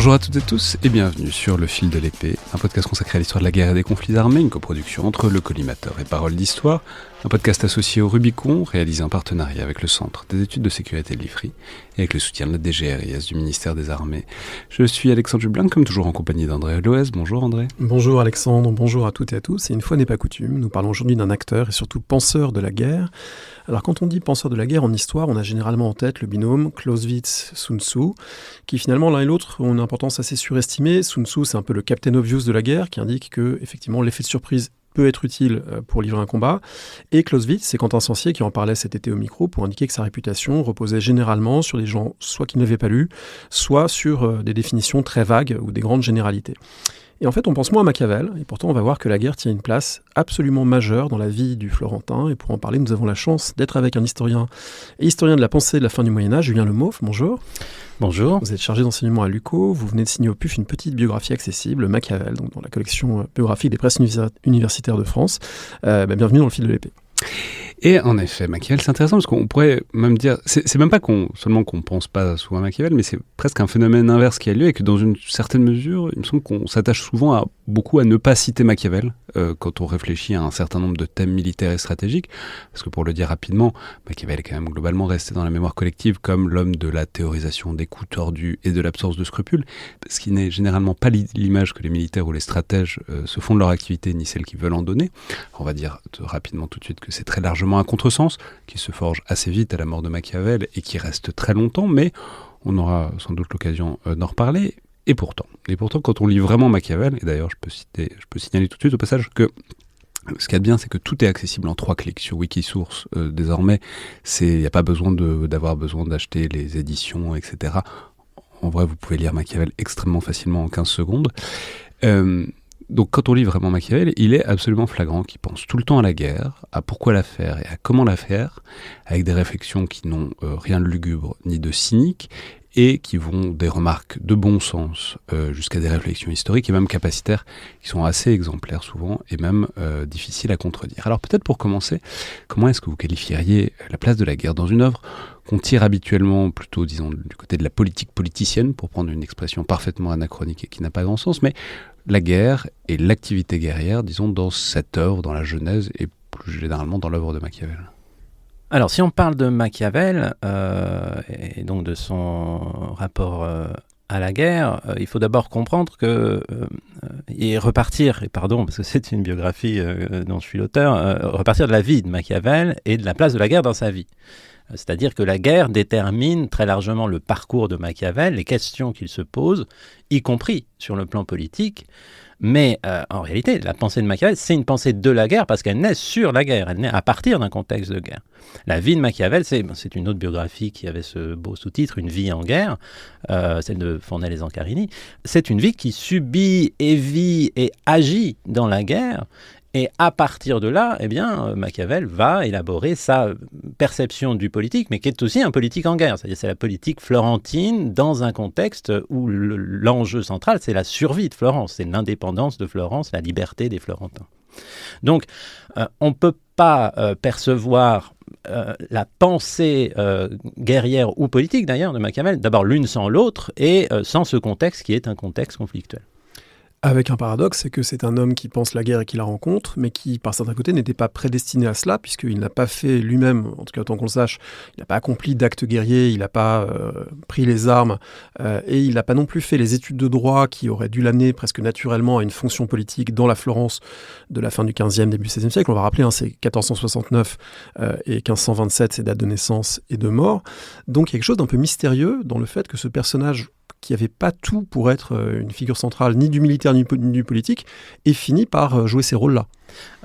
Bonjour à toutes et tous et bienvenue sur Le Fil de l'Épée, un podcast consacré à l'histoire de la guerre et des conflits armés, une coproduction entre Le Collimateur et Paroles d'Histoire, un podcast associé au Rubicon, réalisé en partenariat avec le Centre des études de sécurité de l'IFRI et avec le soutien de la DGRIS du ministère des Armées. Je suis Alexandre Jublin, comme toujours en compagnie d'André Loès. Bonjour André. Bonjour Alexandre, bonjour à toutes et à tous. Et une fois n'est pas coutume, nous parlons aujourd'hui d'un acteur et surtout penseur de la guerre. Alors quand on dit penseur de la guerre en histoire, on a généralement en tête le binôme Clausewitz-Sun Tzu, qui finalement l'un et l'autre ont une importance assez surestimée. Sun Tzu, c'est un peu le Captain Obvious de la guerre, qui indique que effectivement l'effet de surprise peut être utile pour livrer un combat. Et Clausewitz, c'est Quentin Censier qui en parlait cet été au micro pour indiquer que sa réputation reposait généralement sur des gens soit qui n'avaient pas lu, soit sur des définitions très vagues ou des grandes généralités. Et en fait, on pense moins à Machiavel, et pourtant on va voir que la guerre tient une place absolument majeure dans la vie du Florentin. Et pour en parler, nous avons la chance d'être avec un historien et historien de la pensée de la fin du Moyen-Âge, Julien Lemauff. Bonjour. Bonjour. Vous êtes chargé d'enseignement à l'UCO, vous venez de signer au PUF une petite biographie accessible, Machiavel, donc dans la collection biographique des presses universitaires de France. Bienvenue dans Le Fil de l'Épée. Et en effet, Machiavel, c'est intéressant parce qu'on pourrait même dire, c'est même pas seulement qu'on pense pas souvent à Machiavel, mais c'est presque un phénomène inverse qui a lieu et que dans une certaine mesure, il me semble qu'on s'attache souvent beaucoup à ne pas citer Machiavel quand on réfléchit à un certain nombre de thèmes militaires et stratégiques. Parce que pour le dire rapidement, Machiavel est quand même globalement resté dans la mémoire collective comme l'homme de la théorisation des coups tordus et de l'absence de scrupules, ce qui n'est généralement pas l'image que les militaires ou les stratèges se font de leur activité, ni celle qu'ils veulent en donner. On va dire rapidement tout de suite que c'est très largement un contresens qui se forge assez vite à la mort de Machiavel et qui reste très longtemps, mais on aura sans doute l'occasion d'en reparler. Et pourtant, quand on lit vraiment Machiavel, et d'ailleurs je peux signaler tout de suite au passage que ce qu'il y a de bien, c'est que tout est accessible en 3 clics sur Wikisource désormais. Il n'y a pas besoin d'avoir besoin d'acheter les éditions, etc. En vrai, vous pouvez lire Machiavel extrêmement facilement en 15 secondes. Donc quand on lit vraiment Machiavel, il est absolument flagrant qu'il pense tout le temps à la guerre, à pourquoi la faire et à comment la faire, avec des réflexions qui n'ont rien de lugubre ni de cynique, et qui vont des remarques de bon sens jusqu'à des réflexions historiques et même capacitaires qui sont assez exemplaires souvent et même difficiles à contredire. Alors peut-être pour commencer, comment est-ce que vous qualifieriez la place de la guerre dans une œuvre qu'on tire habituellement plutôt, disons, du côté de la politique politicienne, pour prendre une expression parfaitement anachronique et qui n'a pas grand sens, mais la guerre et l'activité guerrière, disons, dans cette œuvre, dans la Genèse et plus généralement dans l'œuvre de Machiavel? Alors, si on parle de Machiavel, et donc de son rapport à la guerre, il faut d'abord comprendre et repartir, et pardon, parce que c'est une biographie dont je suis l'auteur, repartir de la vie de Machiavel et de la place de la guerre dans sa vie. C'est-à-dire que la guerre détermine très largement le parcours de Machiavel, les questions qu'il se pose, y compris sur le plan politique. Mais en réalité, la pensée de Machiavel, c'est une pensée de la guerre parce qu'elle naît sur la guerre, elle naît à partir d'un contexte de guerre. La vie de Machiavel, c'est une autre biographie qui avait ce beau sous-titre, Une vie en guerre, celle de Fournel et Zancarini. C'est une vie qui subit et vit et agit dans la guerre. Et à partir de là, eh bien, Machiavel va élaborer sa perception du politique, mais qui est aussi un politique en guerre. C'est-à-dire c'est la politique florentine dans un contexte où l'enjeu central, c'est la survie de Florence, c'est l'indépendance de Florence, la liberté des Florentins. Donc, on ne peut pas percevoir la pensée guerrière ou politique, d'ailleurs, de Machiavel, d'abord l'une sans l'autre, et sans ce contexte qui est un contexte conflictuel. Avec un paradoxe, c'est que c'est un homme qui pense la guerre et qui la rencontre, mais qui, par certains côtés, n'était pas prédestiné à cela, puisqu'il n'a pas fait lui-même, en tout cas autant qu'on le sache, il n'a pas accompli d'actes guerriers, il n'a pas pris les armes, et il n'a pas non plus fait les études de droit qui auraient dû l'amener presque naturellement à une fonction politique dans la Florence de la fin du XVe, début du XVIe siècle. On va rappeler, c'est 1469 et 1527, c'est date de naissance et de mort. Donc il y a quelque chose d'un peu mystérieux dans le fait que ce personnage qui n'avait pas tout pour être une figure centrale, ni du militaire ni du politique, et finit par jouer ces rôles-là.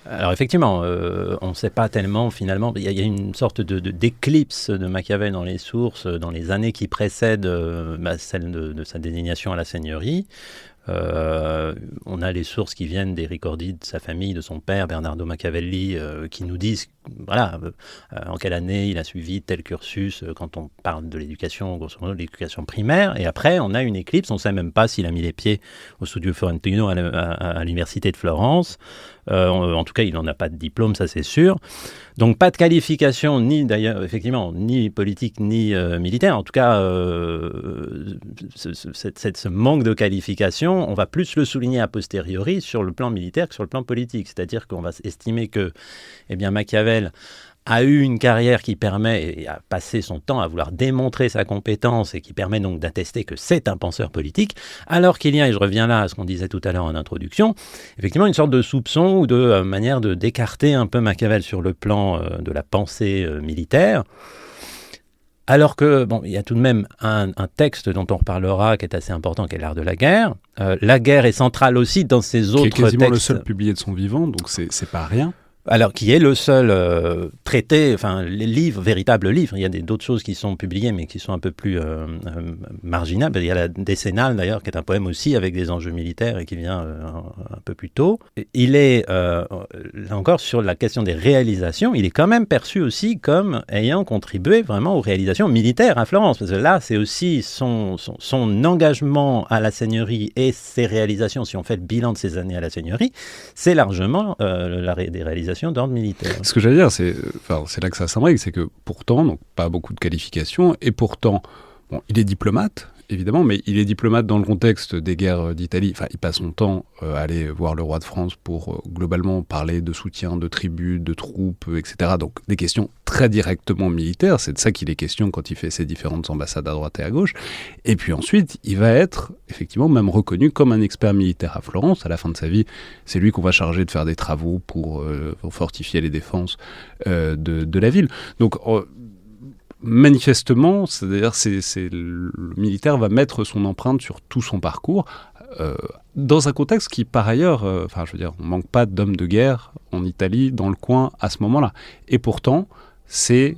Alors effectivement, on ne sait pas tellement finalement, il y a une sorte d'éclipse de Machiavel dans les sources, dans les années qui précèdent celle de sa désignation à la seigneurie. On a les sources qui viennent des ricordi de sa famille, de son père, Bernardo Machiavelli, qui nous disent en quelle année il a suivi tel cursus quand on parle de l'éducation, grosso modo, de l'éducation primaire. Et après, on a une éclipse, on ne sait même pas s'il a mis les pieds au Studio Fiorentino à l'université de Florence. En tout cas, il n'en a pas de diplôme, ça c'est sûr. Donc pas de qualification, ni d'ailleurs, effectivement, ni politique, ni militaire. En tout cas, ce manque de qualification, on va plus le souligner a posteriori sur le plan militaire que sur le plan politique. C'est-à-dire qu'on va estimer que Machiavel a eu une carrière qui permet, et a passé son temps à vouloir démontrer sa compétence et qui permet donc d'attester que c'est un penseur politique, alors qu'il y a, et je reviens là à ce qu'on disait tout à l'heure en introduction, effectivement une sorte de soupçon ou de manière d'écarter un peu Machiavel sur le plan de la pensée militaire. Alors que, il y a tout de même un texte dont on reparlera qui est assez important, qui est l'art de la guerre. La guerre est centrale aussi dans ces autres textes. Qui est quasiment le seul publié de son vivant, donc c'est pas rien. Alors, qui est le seul traité, les livres, véritables livres. Il y a d'autres choses qui sont publiées, mais qui sont un peu plus marginales. Il y a la Décennale, d'ailleurs, qui est un poème aussi avec des enjeux militaires et qui vient un peu plus tôt. Il est, là encore, sur la question des réalisations, il est quand même perçu aussi comme ayant contribué vraiment aux réalisations militaires à Florence. Parce que là, c'est aussi son engagement à la seigneurie et ses réalisations, si on fait le bilan de ses années à la seigneurie, c'est largement des réalisations d'ordre militaire. Ce que j'allais dire, c'est là que ça s'imbrique, c'est que pourtant, donc pas beaucoup de qualifications, et pourtant, il est diplomate, évidemment, mais il est diplomate dans le contexte des guerres d'Italie. Il passe son temps à aller voir le roi de France pour globalement parler de soutien, de tribus, de troupes, etc. Donc des questions très directement militaires, c'est de ça qu'il est question quand il fait ses différentes ambassades à droite et à gauche. Et puis ensuite, il va être effectivement même reconnu comme un expert militaire à Florence. À la fin de sa vie, c'est lui qu'on va charger de faire des travaux pour fortifier les défenses de la ville. Donc manifestement, c'est-à-dire le militaire va mettre son empreinte sur tout son parcours, dans un contexte qui, par ailleurs, on manque pas d'hommes de guerre en Italie, dans le coin, à ce moment-là. Et pourtant, c'est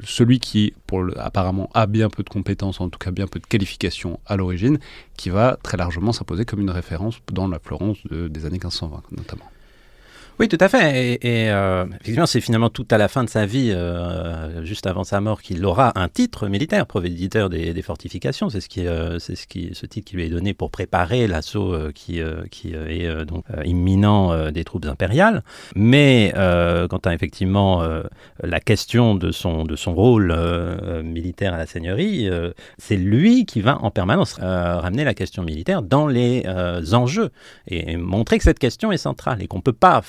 celui qui, apparemment, a bien peu de compétences, en tout cas bien peu de qualifications à l'origine, qui va très largement s'imposer comme une référence dans la Florence des années 1520, notamment. Oui, tout à fait. Et effectivement, c'est finalement tout à la fin de sa vie, juste avant sa mort, qu'il aura un titre militaire, provéditeur des fortifications. C'est ce titre qui lui est donné pour préparer l'assaut qui est donc imminent des troupes impériales. Mais quant à effectivement la question de son rôle militaire à la seigneurie, c'est lui qui va en permanence ramener la question militaire dans les enjeux et montrer que cette question est centrale et qu'on ne peut pas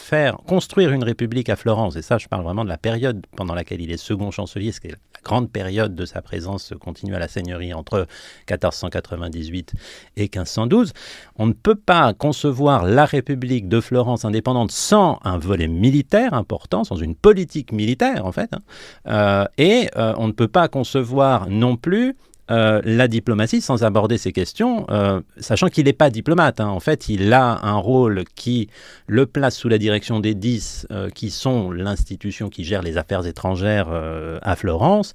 construire une république à Florence, et ça je parle vraiment de la période pendant laquelle il est second chancelier, ce qui est la grande période de sa présence continue à la seigneurie entre 1498 et 1512, on ne peut pas concevoir la république de Florence indépendante sans un volet militaire important, sans une politique militaire en fait, et on ne peut pas concevoir non plus la diplomatie sans aborder ces questions, sachant qu'il n'est pas diplomate. En fait, il a un rôle qui le place sous la direction des 10, qui sont l'institution qui gère les affaires étrangères à Florence.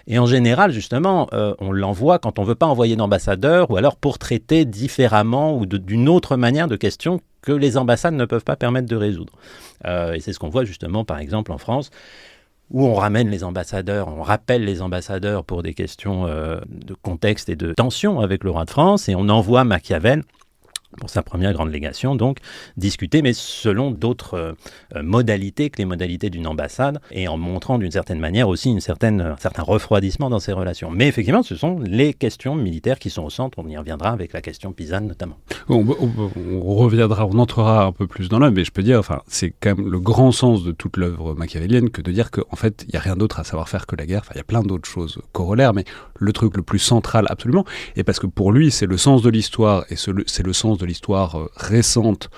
Et en général, justement, on l'envoie quand on ne veut pas envoyer d'ambassadeur ou alors pour traiter différemment ou d'une autre manière de questions que les ambassades ne peuvent pas permettre de résoudre. Et c'est ce qu'on voit justement, par exemple, en France, où on ramène les ambassadeurs, on rappelle les ambassadeurs pour des questions de contexte et de tension avec le roi de France, et on envoie Machiavel pour sa première grande légation, donc discuter, mais selon d'autres modalités que les modalités d'une ambassade, et en montrant d'une certaine manière aussi un certain refroidissement dans ces relations. Mais effectivement, ce sont les questions militaires qui sont au centre, on y reviendra avec la question pisane notamment. On reviendra, on entrera un peu plus dans l'œuvre, mais je peux dire, c'est quand même le grand sens de toute l'œuvre machiavélienne que de dire qu'en fait, il n'y a rien d'autre à savoir faire que la guerre. Il y a plein d'autres choses corollaires, mais le truc le plus central absolument, et parce que pour lui, c'est le sens de l'histoire, et c'est le sens de l'histoire récente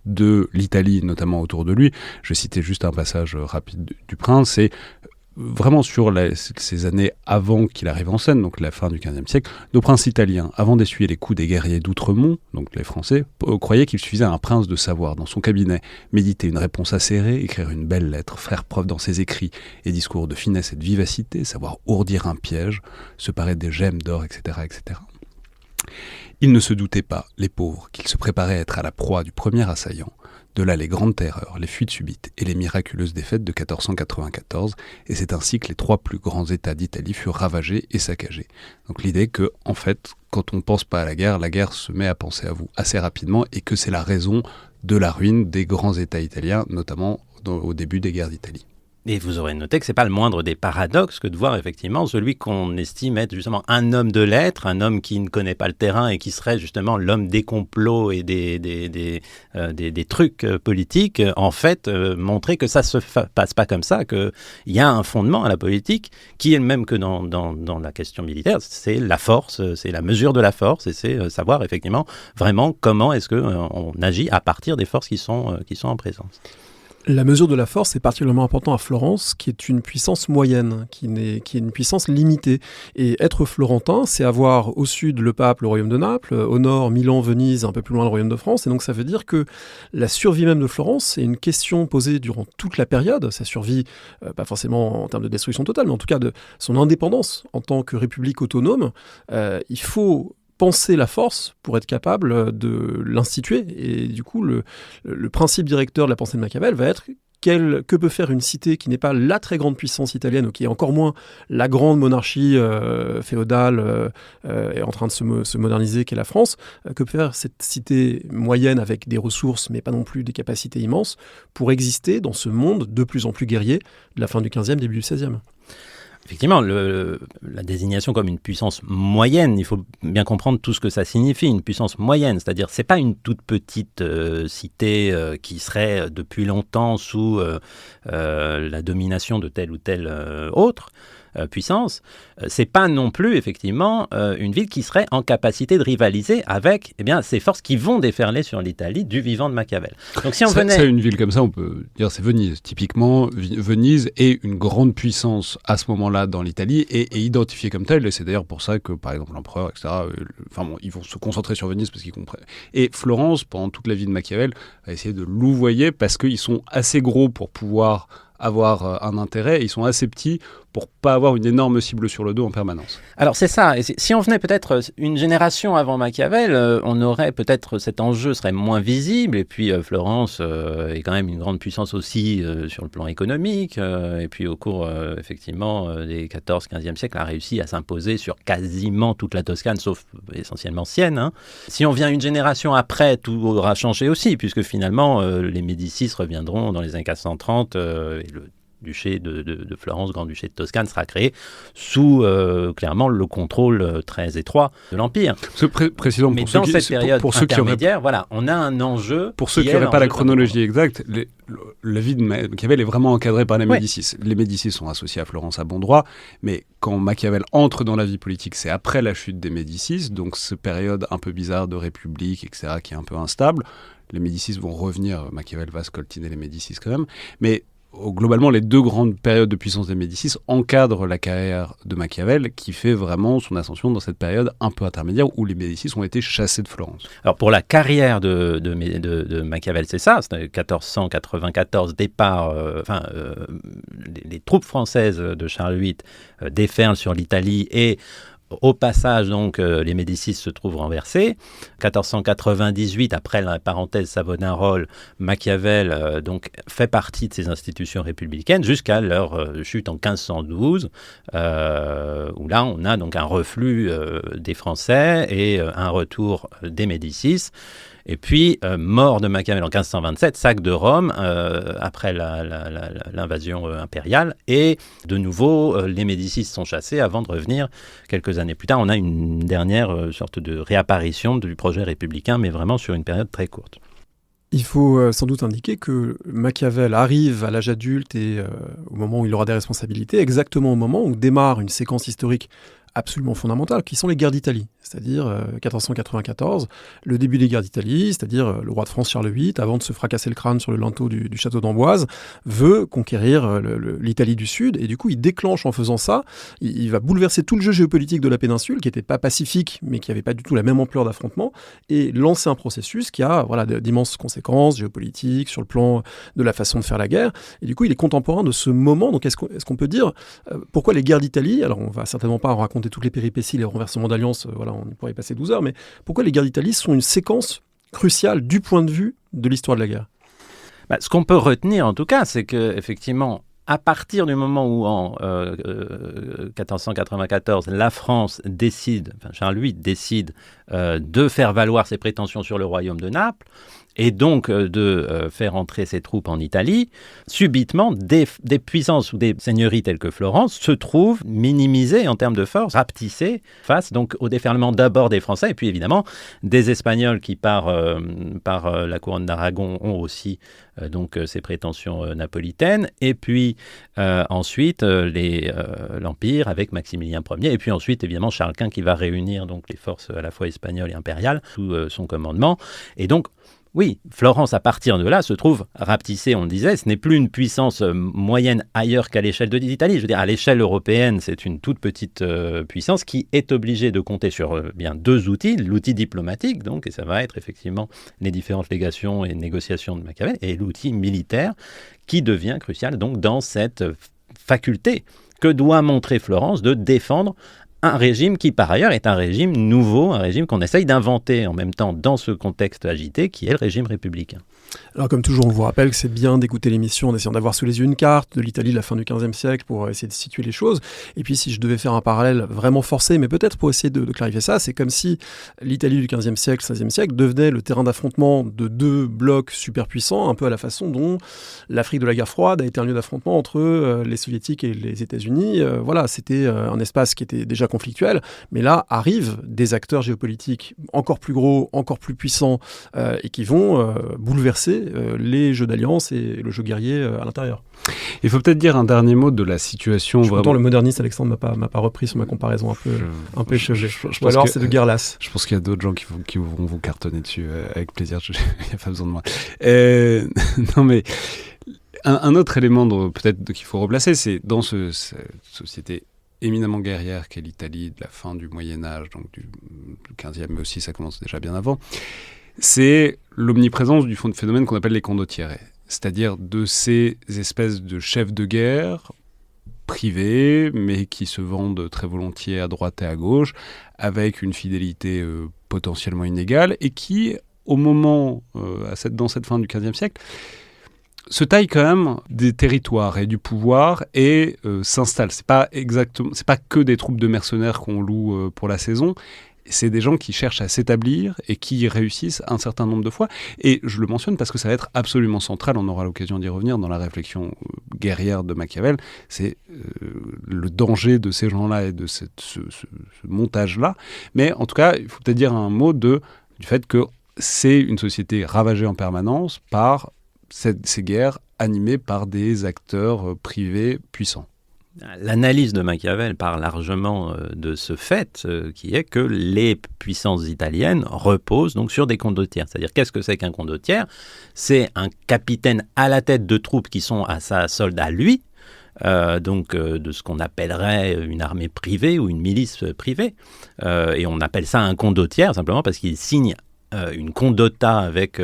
de l'Italie, notamment autour de lui. Je citais juste un passage rapide du Prince, c'est vraiment sur ces années avant qu'il arrive en scène, donc la fin du XVe siècle, nos princes italiens, avant d'essuyer les coups des guerriers d'Outremont, donc les Français, croyaient qu'il suffisait à un prince de savoir, dans son cabinet, méditer une réponse acérée, écrire une belle lettre, faire preuve dans ses écrits et discours de finesse et de vivacité, savoir ourdir un piège, se parer des gemmes d'or, etc., etc. Ils ne se doutaient pas, les pauvres, qu'ils se préparaient à être à la proie du premier assaillant, De là les grandes terreurs, les fuites subites et les miraculeuses défaites de 1494, et c'est ainsi que les 3 plus grands États d'Italie furent ravagés et saccagés. Donc l'idée que, en fait, quand on ne pense pas à la guerre se met à penser à vous assez rapidement, et que c'est la raison de la ruine des grands États italiens, notamment au début des guerres d'Italie. Et vous aurez noté que ce n'est pas le moindre des paradoxes que de voir effectivement celui qu'on estime être justement un homme de lettres, un homme qui ne connaît pas le terrain et qui serait justement l'homme des complots et des trucs politiques, en fait montrer que ça ne se passe pas comme ça, qu'il y a un fondement à la politique qui est le même que dans la question militaire, c'est la force, c'est la mesure de la force, et c'est savoir effectivement vraiment comment est-ce qu'on agit à partir des forces qui sont en présence. La mesure de la force est particulièrement important à Florence, qui est une puissance moyenne, qui est une puissance limitée. Et être florentin, c'est avoir au sud le pape, le royaume de Naples, au nord Milan, Venise, un peu plus loin le royaume de France. Et donc ça veut dire que la survie même de Florence est une question posée durant toute la période. Sa survie, pas forcément en termes de destruction totale, mais en tout cas de son indépendance en tant que république autonome. Il faut penser la force pour être capable de l'instituer. Et du coup, le principe directeur de la pensée de Machiavel va être que peut faire une cité qui n'est pas la très grande puissance italienne, ou qui est encore moins la grande monarchie féodale est en train de se moderniser qu'est la France, que peut faire cette cité moyenne avec des ressources, mais pas non plus des capacités immenses, pour exister dans ce monde de plus en plus guerrier de la fin du XVe, début du XVIe. Effectivement, la désignation comme une puissance moyenne, il faut bien comprendre tout ce que ça signifie, une puissance moyenne, c'est-à-dire c'est pas une toute petite cité qui serait depuis longtemps sous la domination de telle ou telle autre puissance, c'est pas non plus effectivement une ville qui serait en capacité de rivaliser avec ces forces qui vont déferler sur l'Italie du vivant de Machiavel. Donc si on venait... C'est une ville comme ça, on peut dire c'est Venise. Typiquement, Venise est une grande puissance à ce moment-là dans l'Italie et identifiée comme telle, et c'est d'ailleurs pour ça que par exemple l'empereur, etc., ils vont se concentrer sur Venise parce qu'ils comprennent. Et Florence, pendant toute la vie de Machiavel, va essayer de louvoyer parce qu'ils sont assez gros pour pouvoir avoir un intérêt, et ils sont assez petits pour pas avoir une énorme cible sur le dos en permanence. Alors c'est ça, et si on venait peut-être une génération avant Machiavel, on aurait peut-être, cet enjeu serait moins visible, et puis Florence est quand même une grande puissance aussi sur le plan économique, et puis au cours effectivement des 14e, 15e siècles a réussi à s'imposer sur quasiment toute la Toscane, sauf essentiellement Sienne. Hein. Si on vient une génération après, tout aura changé aussi, puisque finalement les Médicis reviendront dans les années 1430, et le duché de Florence, grand-duché de Toscane, sera créé sous clairement le contrôle très étroit de l'Empire. Précisément, mais dans cette période intermédiaire, voilà, on a un enjeu. Pour ceux qui n'auraient pas la chronologie exacte, la vie de Machiavel est vraiment encadrée par les Médicis. Les Médicis sont associés à Florence à bon droit, mais quand Machiavel entre dans la vie politique, c'est après la chute des Médicis, donc cette période un peu bizarre de république, etc., qui est un peu instable. Les Médicis vont revenir, Machiavel va scoltiner les Médicis quand même, mais globalement, les 2 grandes périodes de puissance des Médicis encadrent la carrière de Machiavel, qui fait vraiment son ascension dans cette période un peu intermédiaire où les Médicis ont été chassés de Florence. Alors pour la carrière de Machiavel, c'est ça, c'est 1494, départ, les troupes françaises de Charles VIII déferlent sur l'Italie et au passage, donc, les Médicis se trouvent renversés. 1498, après la parenthèse Savonarole, Machiavel donc, fait partie de ces institutions républicaines jusqu'à leur chute en 1512, où là, on a donc un reflux des Français et un retour des Médicis. Et puis, mort de Machiavel en 1527, sac de Rome après l'invasion impériale. Et de nouveau, les Médicis sont chassés avant de revenir quelques années plus tard. On a une dernière sorte de réapparition du projet républicain, mais vraiment sur une période très courte. Il faut sans doute indiquer que Machiavel arrive à l'âge adulte et au moment où il aura des responsabilités, exactement au moment où démarre une séquence historique absolument fondamentale, qui sont les guerres d'Italie, c'est-à-dire 1494, le début des guerres d'Italie, c'est-à-dire le roi de France Charles VIII, avant de se fracasser le crâne sur le linteau du château d'Amboise, veut conquérir l'Italie du Sud, et du coup il déclenche en faisant ça, il va bouleverser tout le jeu géopolitique de la péninsule, qui n'était pas pacifique, mais qui n'avait pas du tout la même ampleur d'affrontement, et lancer un processus qui a d'immenses conséquences géopolitiques, sur le plan de la façon de faire la guerre, et du coup il est contemporain de ce moment. Donc est-ce qu'on peut dire pourquoi les guerres d'Italie, alors on va certainement pas en raconter toutes les péripéties, les renversements d'alliance, on pourrait y passer 12 heures, mais pourquoi les guerres d'Italie sont une séquence cruciale du point de vue de l'histoire de la guerre ? Ce qu'on peut retenir en tout cas, c'est qu'effectivement, à partir du moment où en 1494, la France décide, Charles-Louis décide de faire valoir ses prétentions sur le royaume de Naples, et donc de faire entrer ses troupes en Italie, subitement, des puissances ou des seigneuries telles que Florence se trouvent minimisées en termes de force, rapetissées face donc au déferlement d'abord des Français, et puis évidemment des Espagnols qui, par la couronne d'Aragon, ont aussi donc ces prétentions napolitaines, et puis ensuite l'Empire avec Maximilien Ier, et puis ensuite évidemment Charles Quint qui va réunir donc les forces à la fois espagnoles et impériales sous son commandement, et donc oui, Florence, à partir de là, se trouve rapetissée, on le disait, ce n'est plus une puissance moyenne ailleurs qu'à l'échelle de l'Italie. Je veux dire, à l'échelle européenne, c'est une toute petite puissance qui est obligée de compter sur bien deux outils, l'outil diplomatique, donc, et ça va être effectivement les différentes légations et négociations de Machiavel, et l'outil militaire qui devient crucial donc dans cette faculté que doit montrer Florence de défendre un régime qui, par ailleurs, est un régime nouveau, un régime qu'on essaye d'inventer en même temps dans ce contexte agité qui est le régime républicain. Alors comme toujours, on vous rappelle que c'est bien d'écouter l'émission en essayant d'avoir sous les yeux une carte de l'Italie de la fin du XVe siècle pour essayer de situer les choses. Et puis si je devais faire un parallèle vraiment forcé, mais peut-être pour essayer de clarifier ça, c'est comme si l'Italie du XVe siècle, XVIe siècle devenait le terrain d'affrontement de deux blocs super puissants, un peu à la façon dont l'Afrique de la guerre froide a été un lieu d'affrontement entre les Soviétiques et les États-Unis. Voilà, c'était un espace qui était déjà conflictuel, mais là arrivent des acteurs géopolitiques encore plus gros, encore plus puissants et qui vont bouleverser les jeux d'alliance et le jeu guerrier à l'intérieur. Il faut peut-être dire un dernier mot de la situation. Pourtant, le moderniste Alexandre m'a pas repris sur ma comparaison un peu échevée. Ou alors c'est de guerre lasse. Je pense qu'il y a d'autres gens qui vont vous cartonner dessus avec plaisir. Il n'y a pas besoin de moi. Non mais un autre élément peut-être qu'il faut replacer, c'est dans cette société éminemment guerrière qu'est l'Italie de la fin du Moyen-Âge, donc du 15e, mais aussi ça commence déjà bien avant, c'est l'omniprésence du phénomène qu'on appelle les condottieri, c'est-à-dire de ces espèces de chefs de guerre privés, mais qui se vendent très volontiers à droite et à gauche, avec une fidélité potentiellement inégale, et qui, au moment, dans cette fin du XVe siècle, se taille quand même des territoires et du pouvoir et s'installe. C'est pas que des troupes de mercenaires qu'on loue pour la saison. C'est des gens qui cherchent à s'établir et qui réussissent un certain nombre de fois. Et je le mentionne parce que ça va être absolument central, on aura l'occasion d'y revenir dans la réflexion guerrière de Machiavel. C'est le danger de ces gens-là et de ce montage-là. Mais en tout cas, il faut peut-être dire un mot du fait que c'est une société ravagée en permanence par ces guerres animées par des acteurs privés puissants. L'analyse de Machiavel parle largement de ce fait qui est que les puissances italiennes reposent donc sur des condottieri. C'est-à-dire, qu'est-ce que c'est qu'un condottiere ? C'est un capitaine à la tête de troupes qui sont à sa solde à lui, de ce qu'on appellerait une armée privée ou une milice privée. Et on appelle ça un condottiere simplement parce qu'il signe une condotta avec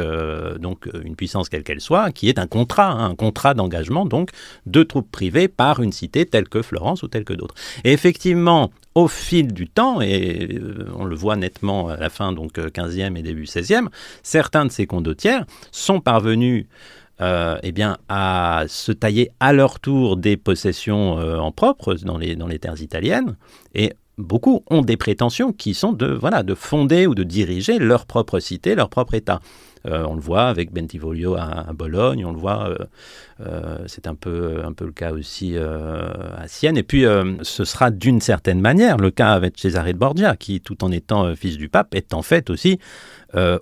donc une puissance quelle qu'elle soit, qui est un contrat d'engagement donc de troupes privées par une cité telle que Florence ou telle que d'autres. Et effectivement, au fil du temps, et on le voit nettement à la fin donc 15e et début 16e, certains de ces condottieri sont parvenus à se tailler à leur tour des possessions en propre dans les terres italiennes, et beaucoup ont des prétentions qui sont de fonder ou de diriger leur propre cité, leur propre État. On le voit avec Bentivoglio à Bologne, on le voit, c'est un peu le cas aussi à Sienne. Et puis, ce sera d'une certaine manière le cas avec Cesare Borgia, qui, tout en étant fils du pape, est en fait aussi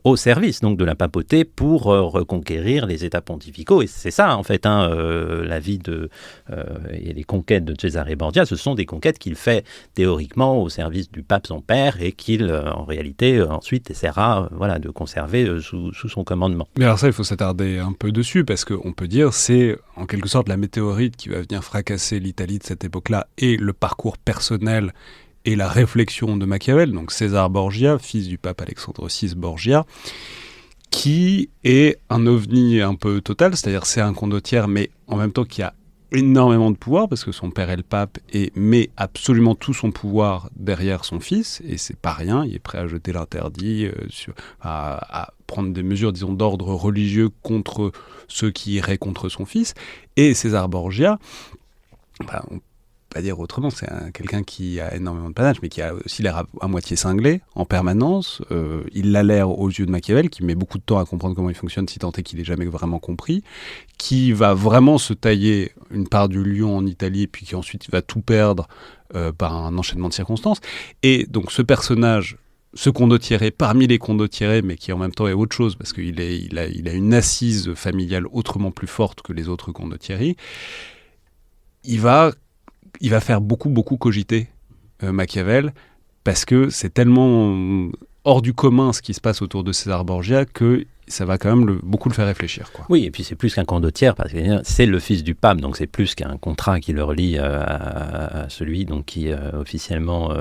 au service donc de la papauté pour reconquérir les États pontificaux. Et c'est ça, en fait, la vie et les conquêtes de Cesare Borgia, ce sont des conquêtes qu'il fait théoriquement au service du pape son père et qu'il, en réalité, ensuite essaiera de conserver sous son commandement. Mais alors ça, il faut s'attarder un peu dessus, parce qu'on peut dire c'est en quelque sorte la météorite qui va venir fracasser l'Italie de cette époque-là et le parcours personnel et la réflexion de Machiavel, donc César Borgia, fils du pape Alexandre VI Borgia, qui est un ovni un peu total, c'est-à-dire c'est un condottiere, mais en même temps qui a énormément de pouvoir, parce que son père est le pape, et met absolument tout son pouvoir derrière son fils, et c'est pas rien, il est prêt à jeter l'interdit, à prendre des mesures, disons, d'ordre religieux contre ceux qui iraient contre son fils. Et César Borgia, on pas dire autrement, c'est quelqu'un qui a énormément de panache, mais qui a aussi l'air à moitié cinglé en permanence. Il a l'air aux yeux de Machiavel, qui met beaucoup de temps à comprendre comment il fonctionne, si tant est qu'il n'ait jamais vraiment compris, qui va vraiment se tailler une part du lion en Italie, et puis qui ensuite va tout perdre par un enchaînement de circonstances. Et donc ce personnage, ce condottiere parmi les condottieri, mais qui en même temps est autre chose, parce qu'il a une assise familiale autrement plus forte que les autres condottieri, il va faire beaucoup cogiter Machiavel, parce que c'est tellement hors du commun ce qui se passe autour de César Borgia que ça va quand même beaucoup le faire réfléchir, quoi. Oui, et puis c'est plus qu'un condottiere, parce que c'est le fils du pape, donc c'est plus qu'un contrat qui le relie à celui donc, qui officiellement,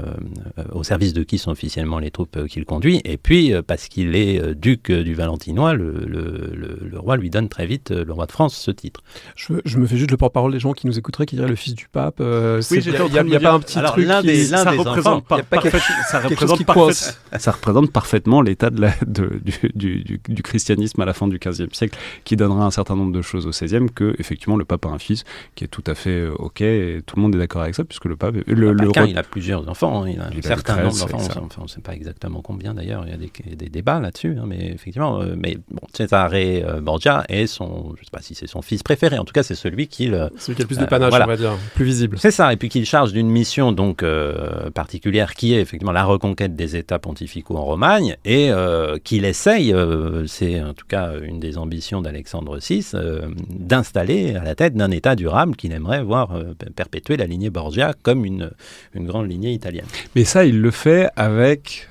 au service de qui sont officiellement les troupes qu'il conduit, et puis parce qu'il est duc du Valentinois, le roi lui donne très vite, le roi de France, ce titre. Je me fais juste le porte-parole des gens qui nous écouteraient, qui diraient le fils du pape. Oui, il n'y a pas un petit truc ça représente parfaitement l'état du christianisme à la fin du XVe siècle, qui donnera un certain nombre de choses au XVIe, que effectivement le pape a un fils qui est tout à fait ok, et tout le monde est d'accord avec ça, puisque le pape... il a plusieurs enfants, il a un certain nombre d'enfants, on ne sait pas exactement combien d'ailleurs, il y a des débats là-dessus, mais effectivement, Cesare Borgia est je ne sais pas si c'est son fils préféré, en tout cas c'est celui qui a le plus de panache, on va dire, plus visible. C'est ça, et puis qu'il charge d'une mission donc particulière qui est effectivement la reconquête des États pontificaux en Romagne, et qu'il essaye, c'est en tout cas une des ambitions d'Alexandre VI, d'installer à la tête d'un État durable qu'il aimerait voir perpétuer la lignée Borgia comme une grande lignée italienne. Mais ça, il le fait avec...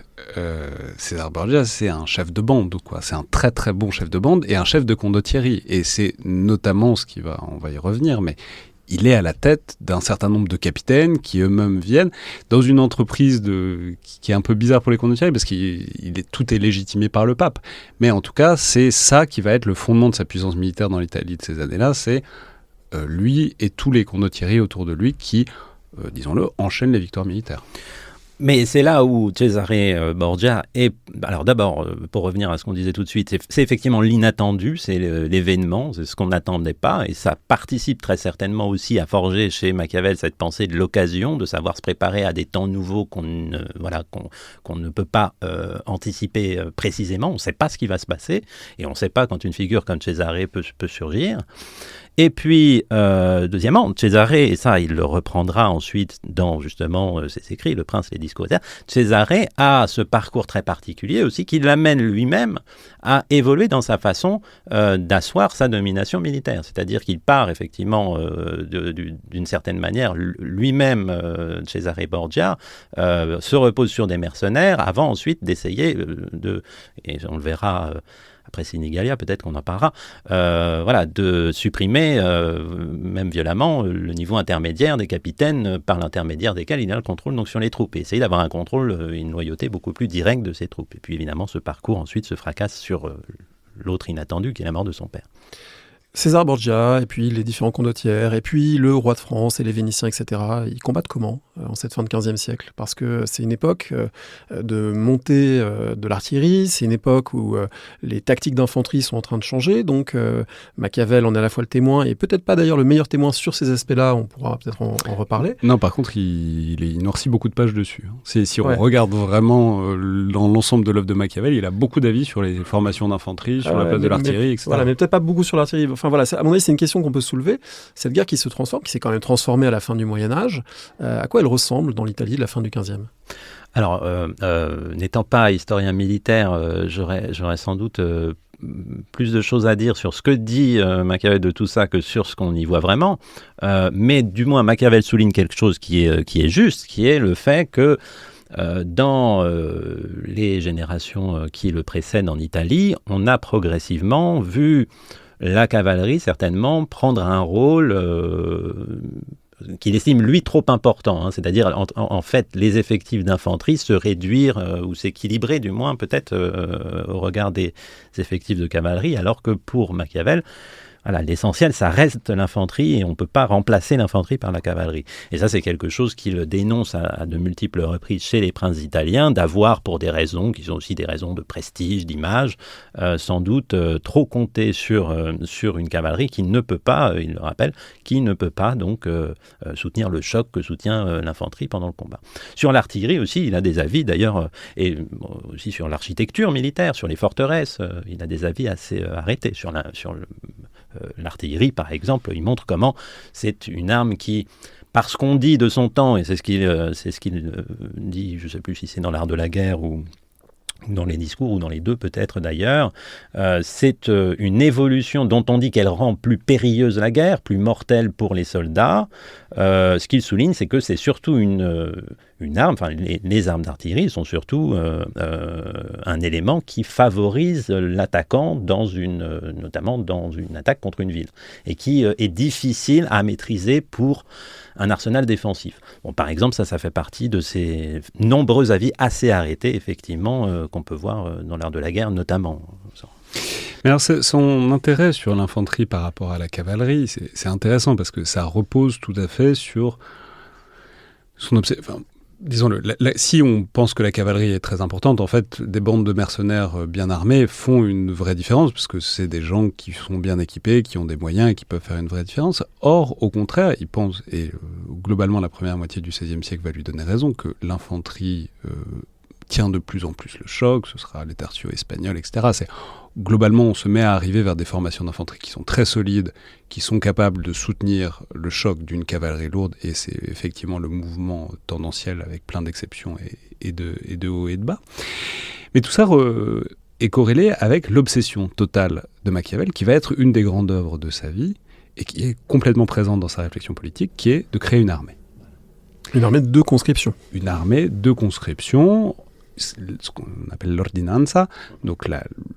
César Borgia, c'est un chef de bande, quoi. C'est un très très bon chef de bande et un chef de condottieri. Et c'est notamment on va y revenir, mais il est à la tête d'un certain nombre de capitaines qui eux-mêmes viennent dans une entreprise qui est un peu bizarre pour les condottieri, parce tout est légitimé par le pape. Mais en tout cas, c'est ça qui va être le fondement de sa puissance militaire dans l'Italie de ces années-là. C'est lui et tous les condottieri autour de lui qui, disons-le, enchaînent les victoires militaires. Mais c'est là où Cesare Borgia est... Alors d'abord, pour revenir à ce qu'on disait tout de suite, c'est effectivement l'inattendu, c'est l'événement, c'est ce qu'on n'attendait pas, et ça participe très certainement aussi à forger chez Machiavel cette pensée de l'occasion, de savoir se préparer à des temps nouveaux qu'on ne peut pas anticiper précisément. On ne sait pas ce qui va se passer, et on ne sait pas quand une figure comme Cesare peut surgir. Et puis, deuxièmement, Cesare, et ça il le reprendra ensuite dans justement ses écrits, Le Prince et les discours, Cesare a ce parcours très particulier aussi qui l'amène lui-même à évoluer dans sa façon d'asseoir sa domination militaire. C'est-à-dire qu'il part effectivement d'une certaine manière, lui-même, Cesare Borgia, se repose sur des mercenaires avant ensuite d'essayer et on le verra... après Sinigalia, peut-être qu'on en parlera, de supprimer, même violemment, le niveau intermédiaire des capitaines par l'intermédiaire desquels il a le contrôle donc, sur les troupes. Et essayer d'avoir un contrôle, une loyauté beaucoup plus directe de ses troupes. Et puis évidemment, ce parcours ensuite se fracasse sur l'autre inattendu qui est la mort de son père. César Borgia, et puis les différents condottières, et puis le roi de France et les Vénitiens, etc. Ils combattent comment en cette fin de XVe siècle? Parce que c'est une époque de montée de l'artillerie, c'est une époque où les tactiques d'infanterie sont en train de changer, donc Machiavel en est à la fois le témoin, et peut-être pas d'ailleurs le meilleur témoin sur ces aspects-là, on pourra peut-être en reparler. Non, par contre, il noircit beaucoup de pages dessus. Si on regarde vraiment dans l'ensemble de l'œuvre de Machiavel, il a beaucoup d'avis sur les formations d'infanterie, sur la place de l'artillerie, etc. Voilà, mais peut-être pas beaucoup sur l'artillerie. Enfin voilà, à mon avis, c'est une question qu'on peut soulever. Cette guerre qui se transforme, qui s'est quand même transformée à la fin du Moyen-Âge, à quoi elle ressemble dans l'Italie de la fin du XVe? Alors, n'étant pas historien militaire, j'aurais sans doute plus de choses à dire sur ce que dit Machiavel de tout ça que sur ce qu'on y voit vraiment. Mais du moins, Machiavel souligne quelque chose qui est juste, qui est le fait que dans les générations qui le précèdent en Italie, on a progressivement vu la cavalerie, certainement, prendre un rôle qu'il estime, lui, trop important. C'est-à-dire, en fait, les effectifs d'infanterie se réduire ou s'équilibrer, du moins, peut-être, au regard des effectifs de cavalerie, alors que pour Machiavel, Voilà, l'essentiel, ça reste l'infanterie et on ne peut pas remplacer l'infanterie par la cavalerie. Et ça, c'est quelque chose qu'il dénonce à de multiples reprises chez les princes italiens, d'avoir, pour des raisons qui sont aussi des raisons de prestige, d'image, sans doute trop compté sur une cavalerie qui ne peut pas, il le rappelle, qui ne peut pas donc soutenir le choc que soutient l'infanterie pendant le combat. Sur l'artillerie aussi, il a des avis d'ailleurs, et aussi sur l'architecture militaire, sur les forteresses, il a des avis assez arrêtés sur l'artillerie, par exemple. Il montre comment c'est une arme qui, parce qu'on dit de son temps, et c'est ce qu'il dit, je ne sais plus si c'est dans l'art de la guerre ou dans les discours, ou dans les deux peut-être d'ailleurs, c'est une évolution dont on dit qu'elle rend plus périlleuse la guerre, plus mortelle pour les soldats. Ce qu'il souligne, c'est que c'est surtout une arme, enfin les armes d'artillerie sont surtout un élément qui favorise l'attaquant notamment dans une attaque contre une ville, et qui est difficile à maîtriser pour un arsenal défensif. Bon, par exemple, ça fait partie de ces nombreux avis assez arrêtés, effectivement, qu'on peut voir dans l'art de la guerre, notamment. Mais alors, son intérêt sur l'infanterie par rapport à la cavalerie, c'est intéressant parce que ça repose tout à fait sur son obsession. Enfin, disons-le, si on pense que la cavalerie est très importante, en fait, des bandes de mercenaires bien armés font une vraie différence, parce que c'est des gens qui sont bien équipés, qui ont des moyens et qui peuvent faire une vraie différence. Or, au contraire, il pense, et globalement la première moitié du XVIe siècle va lui donner raison, que l'infanterie tient de plus en plus le choc, ce sera les tertios espagnols, etc. Globalement, on se met à arriver vers des formations d'infanterie qui sont très solides, qui sont capables de soutenir le choc d'une cavalerie lourde, et c'est effectivement le mouvement tendanciel avec plein d'exceptions et de haut et de bas. Mais tout ça est corrélé avec l'obsession totale de Machiavel, qui va être une des grandes œuvres de sa vie, et qui est complètement présente dans sa réflexion politique, qui est de créer une armée. Une armée de conscription. Une armée de conscription, ce qu'on appelle l'ordinanza, donc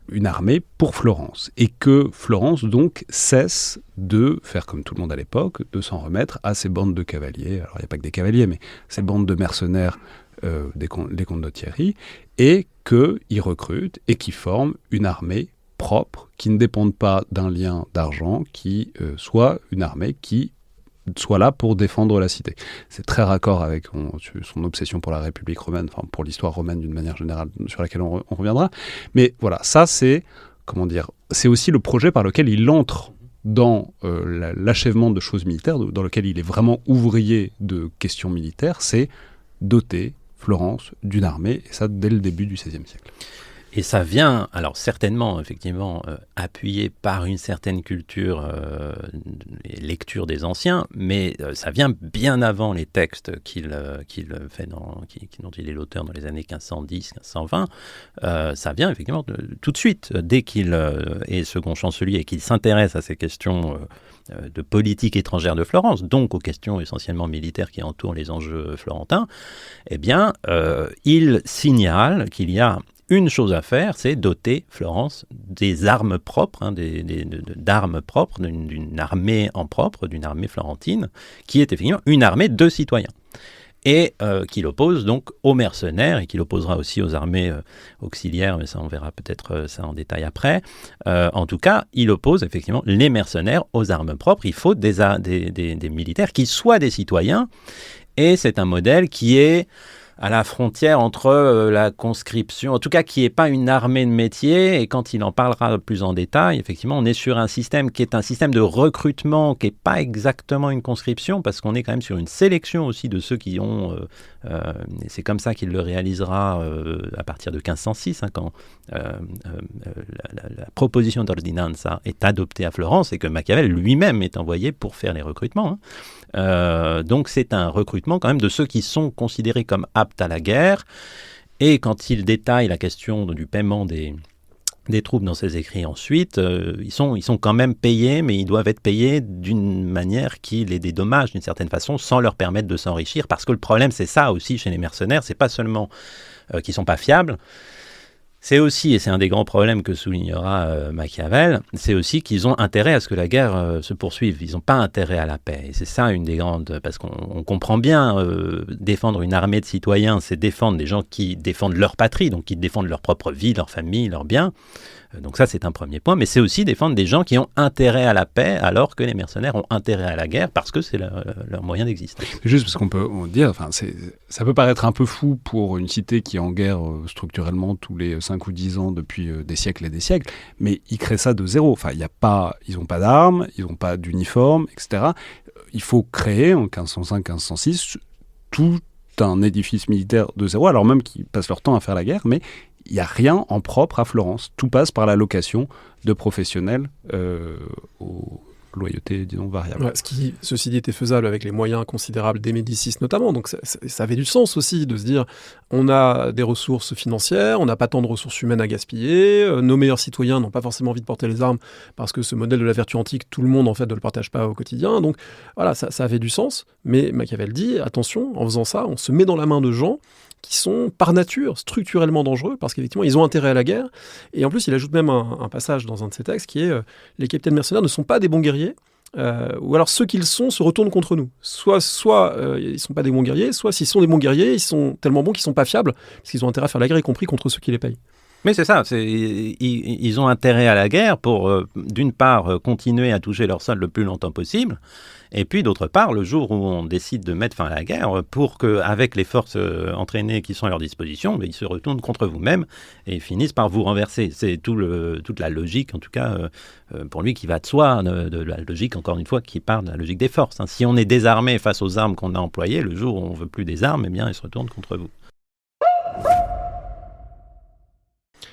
une armée pour Florence. Et que Florence, donc, cesse de faire comme tout le monde à l'époque, de s'en remettre à ces bandes de cavaliers. Alors, il n'y a pas que des cavaliers, mais ces bandes de mercenaires, les comtes de Thierry, et qu'ils recrutent et qui forment une armée propre, qui ne dépende pas d'un lien d'argent, qui soit une armée qui soit là pour défendre la cité. C'est très raccord avec son obsession pour la République romaine, enfin pour l'histoire romaine d'une manière générale, sur laquelle on reviendra. Mais voilà, ça c'est, c'est aussi le projet par lequel il entre dans l'achèvement de choses militaires, dans lequel il est vraiment ouvrier de questions militaires, c'est doter Florence d'une armée, et ça dès le début du XVIe siècle. Et ça vient, alors certainement, effectivement, appuyé par une certaine culture et lecture des anciens, mais ça vient bien avant les textes qu'il fait dont il est l'auteur dans les années 1510-1520. Ça vient effectivement tout de suite, dès qu'il est second chancelier et qu'il s'intéresse à ces questions de politique étrangère de Florence, donc aux questions essentiellement militaires qui entourent les enjeux florentins, eh bien, il signale qu'il y a une chose à faire, c'est doter Florence des armes propres, d'armes propres, d'une armée en propre, d'une armée florentine, qui est effectivement une armée de citoyens. Et qu'il oppose donc aux mercenaires, et qu'il opposera aussi aux armées auxiliaires, mais ça on verra peut-être ça en détail après. En tout cas, il oppose effectivement les mercenaires aux armes propres. Il faut des militaires qui soient des citoyens, et c'est un modèle qui est à la frontière entre la conscription, en tout cas qui n'est pas une armée de métier, et quand il en parlera plus en détail, effectivement, on est sur un système qui est un système de recrutement, qui n'est pas exactement une conscription, parce qu'on est quand même sur une sélection aussi de ceux qui ont... et c'est comme ça qu'il le réalisera à partir de 1506, quand la proposition d'ordinanza est adoptée à Florence, et que Machiavel lui-même est envoyé pour faire les recrutements. Donc c'est un recrutement quand même de ceux qui sont considérés comme aptes à la guerre, et quand il détaille la question du paiement des troupes dans ses écrits ensuite, ils sont quand même payés, mais ils doivent être payés d'une manière qui les dédommage d'une certaine façon, sans leur permettre de s'enrichir, parce que le problème c'est ça aussi chez les mercenaires, c'est pas seulement qu'ils sont pas fiables, c'est aussi, et c'est un des grands problèmes que soulignera Machiavel, c'est aussi qu'ils ont intérêt à ce que la guerre se poursuive. Ils n'ont pas intérêt à la paix. Et c'est ça une des grandes... Parce qu'on comprend bien, défendre une armée de citoyens, c'est défendre des gens qui défendent leur patrie, donc qui défendent leur propre vie, leur famille, leurs biens. Donc ça, c'est un premier point, mais c'est aussi défendre des gens qui ont intérêt à la paix, alors que les mercenaires ont intérêt à la guerre, parce que c'est leur moyen d'existence. Juste parce on dire, ça peut paraître un peu fou pour une cité qui est en guerre structurellement tous les 5 ou 10 ans depuis des siècles et des siècles, mais ils créent ça de zéro. Enfin, ils n'ont pas d'armes, ils n'ont pas d'uniforme, etc. Il faut créer en 1505-1506 tout un édifice militaire de zéro, alors même qu'ils passent leur temps à faire la guerre, mais il n'y a rien en propre à Florence. Tout passe par la location de professionnels aux loyautés, disons, variables. Ouais, ce qui, ceci dit, était faisable avec les moyens considérables des Médicis notamment. Donc ça avait du sens aussi de se dire, on a des ressources financières, on n'a pas tant de ressources humaines à gaspiller, nos meilleurs citoyens n'ont pas forcément envie de porter les armes parce que ce modèle de la vertu antique, tout le monde en fait ne le partage pas au quotidien. Donc voilà, ça avait du sens. Mais Machiavel dit, attention, en faisant ça, on se met dans la main de gens qui sont par nature structurellement dangereux, parce qu'effectivement, ils ont intérêt à la guerre. Et en plus, il ajoute même un passage dans un de ses textes qui est les capitaines mercenaires ne sont pas des bons guerriers, ou alors ceux qu'ils sont se retournent contre nous. Soit ils ne sont pas des bons guerriers, soit s'ils sont des bons guerriers, ils sont tellement bons qu'ils ne sont pas fiables, parce qu'ils ont intérêt à faire la guerre, y compris contre ceux qui les payent. Mais c'est ça, ils ont intérêt à la guerre pour, d'une part, continuer à toucher leur sol le plus longtemps possible, et puis d'autre part, le jour où on décide de mettre fin à la guerre, pour qu'avec les forces entraînées qui sont à leur disposition, ils se retournent contre vous-même et finissent par vous renverser. C'est toute la logique, en tout cas, pour lui, qui va de soi, de la logique, encore une fois, qui part de la logique des forces. Si on est désarmé face aux armes qu'on a employées, le jour où on ne veut plus des armes, eh bien, ils se retournent contre vous.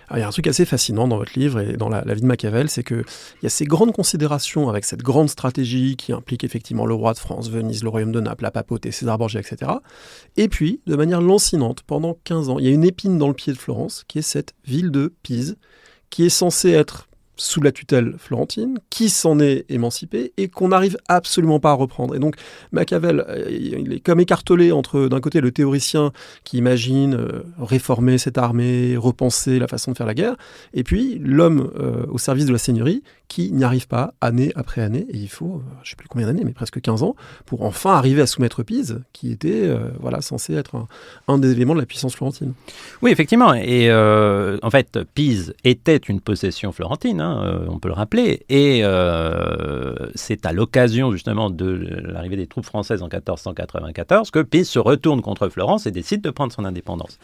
Alors, il y a un truc assez fascinant dans votre livre et dans la vie de Machiavel, c'est qu'il y a ces grandes considérations avec cette grande stratégie qui implique effectivement le roi de France, Venise, le royaume de Naples, la papauté, César Borgia, etc. Et puis, de manière lancinante, pendant 15 ans, il y a une épine dans le pied de Florence, qui est cette ville de Pise, qui est censée être sous la tutelle florentine, qui s'en est émancipée et qu'on n'arrive absolument pas à reprendre. Et donc Machiavel, il est comme écartelé entre d'un côté le théoricien qui imagine réformer cette armée, repenser la façon de faire la guerre, et puis l'homme au service de la seigneurie qui n'y arrive pas année après année, et il faut, je ne sais plus combien d'années, mais presque 15 ans, pour enfin arriver à soumettre Pise, qui était censé être un des éléments de la puissance florentine. Oui, effectivement, et en fait, Pise était une possession florentine, on peut le rappeler, et c'est à l'occasion justement de l'arrivée des troupes françaises en 1494 que Pise se retourne contre Florence et décide de prendre son indépendance.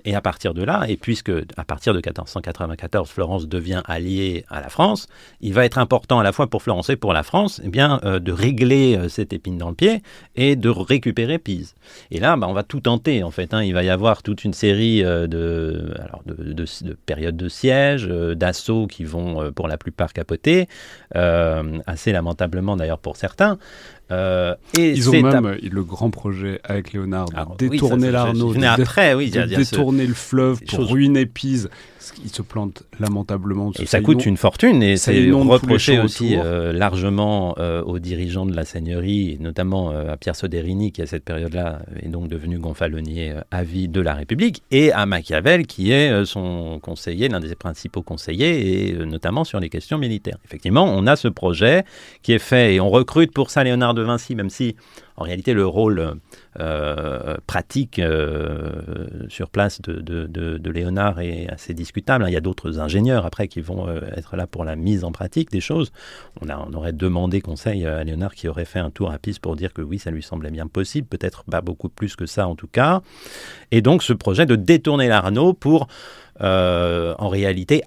Et à partir de là, et puisque à partir de 1494, Florence devient alliée à la France, il va être important à la fois pour Florence et pour la France de régler cette épine dans le pied et de récupérer Pise. Et là, on va tout tenter en fait. Il va y avoir toute une série de périodes de siège, d'assauts qui vont pour la plupart capoter, assez lamentablement d'ailleurs pour certains. Ils ont même le grand projet avec Léonard de détourner l'Arno, de détourner le fleuve pour ruiner Pise. Ils se plantent lamentablement. Et ça coûte une fortune, et c'est reproché aussi largement aux dirigeants de la seigneurie, et notamment à Pierre Soderini, qui à cette période-là est donc devenu gonfalonier à vie de la République, et à Machiavel, qui est son conseiller, l'un des principaux conseillers, et notamment sur les questions militaires. Effectivement, on a ce projet qui est fait, et on recrute pour ça Léonard de Vinci, même si en réalité le rôle pratique sur place de Léonard est assez discutable. Il y a d'autres ingénieurs après qui vont être là pour la mise en pratique des choses. On aurait demandé conseil à Léonard, qui aurait fait un tour à Pise pour dire que oui, ça lui semblait bien possible, peut-être pas beaucoup plus que ça en tout cas. Et donc ce projet de détourner l'Arno pour en réalité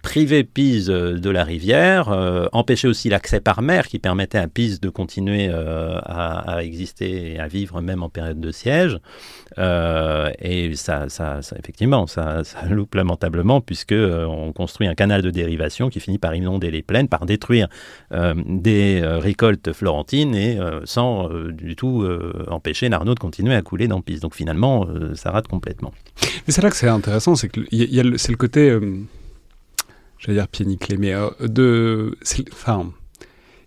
priver Pise de la rivière, empêcher aussi l'accès par mer qui permettait à Pise de continuer à exister et à vivre même en période de siège, et ça effectivement ça loupe lamentablement, puisque on construit un canal de dérivation qui finit par inonder les plaines, par détruire des récoltes florentines et sans du tout empêcher l'Arno de continuer à couler dans Pise. Donc finalement ça rate complètement. Mais c'est là que c'est intéressant, c'est que c'est le côté, j'allais dire pied nickelé, mais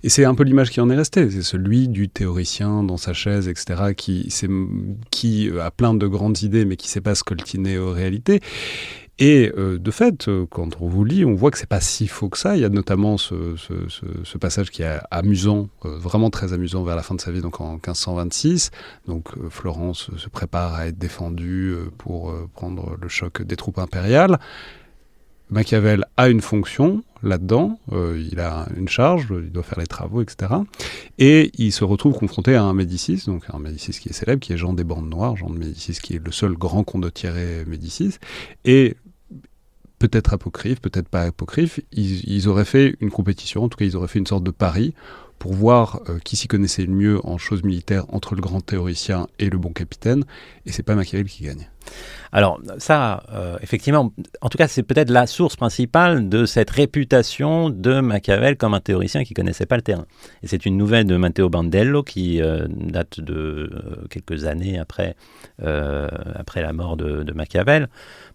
et c'est un peu l'image qui en est restée, c'est celui du théoricien dans sa chaise, etc., qui a plein de grandes idées, mais qui ne sait pas scoltiner aux réalités. Et de fait, quand on vous lit, on voit que c'est pas si faux que ça. Il y a notamment ce passage qui est amusant, vraiment très amusant vers la fin de sa vie, donc en 1526. Donc Florence se prépare à être défendue pour prendre le choc des troupes impériales. Machiavel a une fonction là-dedans, il a une charge, il doit faire les travaux, etc. Et il se retrouve confronté à un Médicis, donc un Médicis qui est célèbre, qui est Jean des Bandes Noires, Jean de Médicis qui est le seul grand condottiere Médicis. Et peut-être apocryphe, peut-être pas apocryphe, ils auraient fait une compétition, en tout cas ils auraient fait une sorte de pari pour voir qui s'y connaissait le mieux en choses militaires entre le grand théoricien et le bon capitaine, et c'est pas Machiavel qui gagne. Alors ça, effectivement, en tout cas, c'est peut-être la source principale de cette réputation de Machiavel comme un théoricien qui ne connaissait pas le terrain. Et c'est une nouvelle de Matteo Bandello qui date de quelques années après la mort de Machiavel.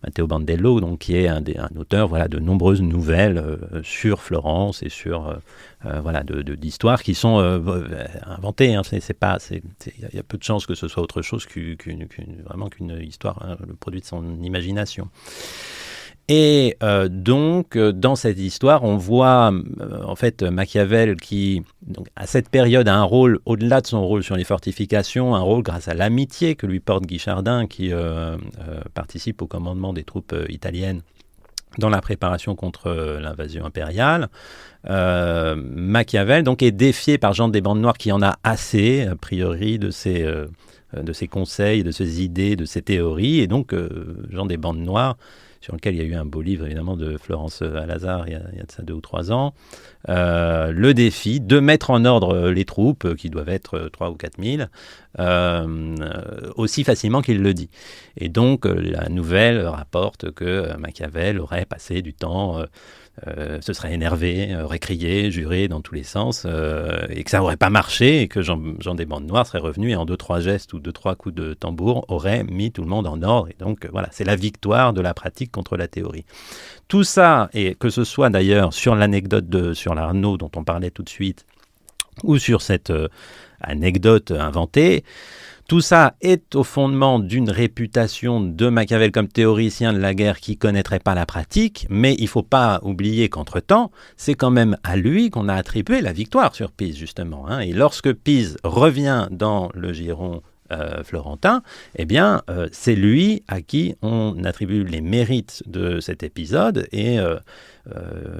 Matteo Bandello, donc, qui est un auteur de nombreuses nouvelles sur Florence et sur d'histoires qui sont inventées. Hein. Il y a peu de chances que ce soit autre chose qu'une histoire, hein, le produit de son imagination. Et donc, dans cette histoire, on voit en fait Machiavel qui, donc, à cette période, a un rôle, au-delà de son rôle sur les fortifications, un rôle grâce à l'amitié que lui porte Guichardin, qui participe au commandement des troupes italiennes dans la préparation contre l'invasion impériale. Machiavel donc, est défié par Jean des Bandes Noires qui en a assez, a priori, de ses conseils, de ses idées, de ses théories. Et donc, Jean des Bandes Noires, sur lequel il y a eu un beau livre, évidemment, de Florence Alazard, il y a de ça 2 ou 3 ans, le défi de mettre en ordre les troupes, qui doivent être 3 ou 4 000, aussi facilement qu'il le dit. Et donc, la nouvelle rapporte que Machiavel aurait passé du temps... se serait énervé, aurait crié, juré dans tous les sens, et que ça n'aurait pas marché, et que Jean des Bandes Noires serait revenu et en 2-3 gestes ou 2-3 coups de tambour aurait mis tout le monde en ordre. Et donc voilà, c'est la victoire de la pratique contre la théorie. Tout ça, et que ce soit d'ailleurs sur l'anecdote sur l'Arnaud dont on parlait tout de suite, ou sur cette anecdote inventée, tout ça est au fondement d'une réputation de Machiavel comme théoricien de la guerre qui ne connaîtrait pas la pratique, mais il ne faut pas oublier qu'entre-temps, c'est quand même à lui qu'on a attribué la victoire sur Pise, justement. Hein. Et lorsque Pise revient dans le giron florentin, eh bien, c'est lui à qui on attribue les mérites de cet épisode, et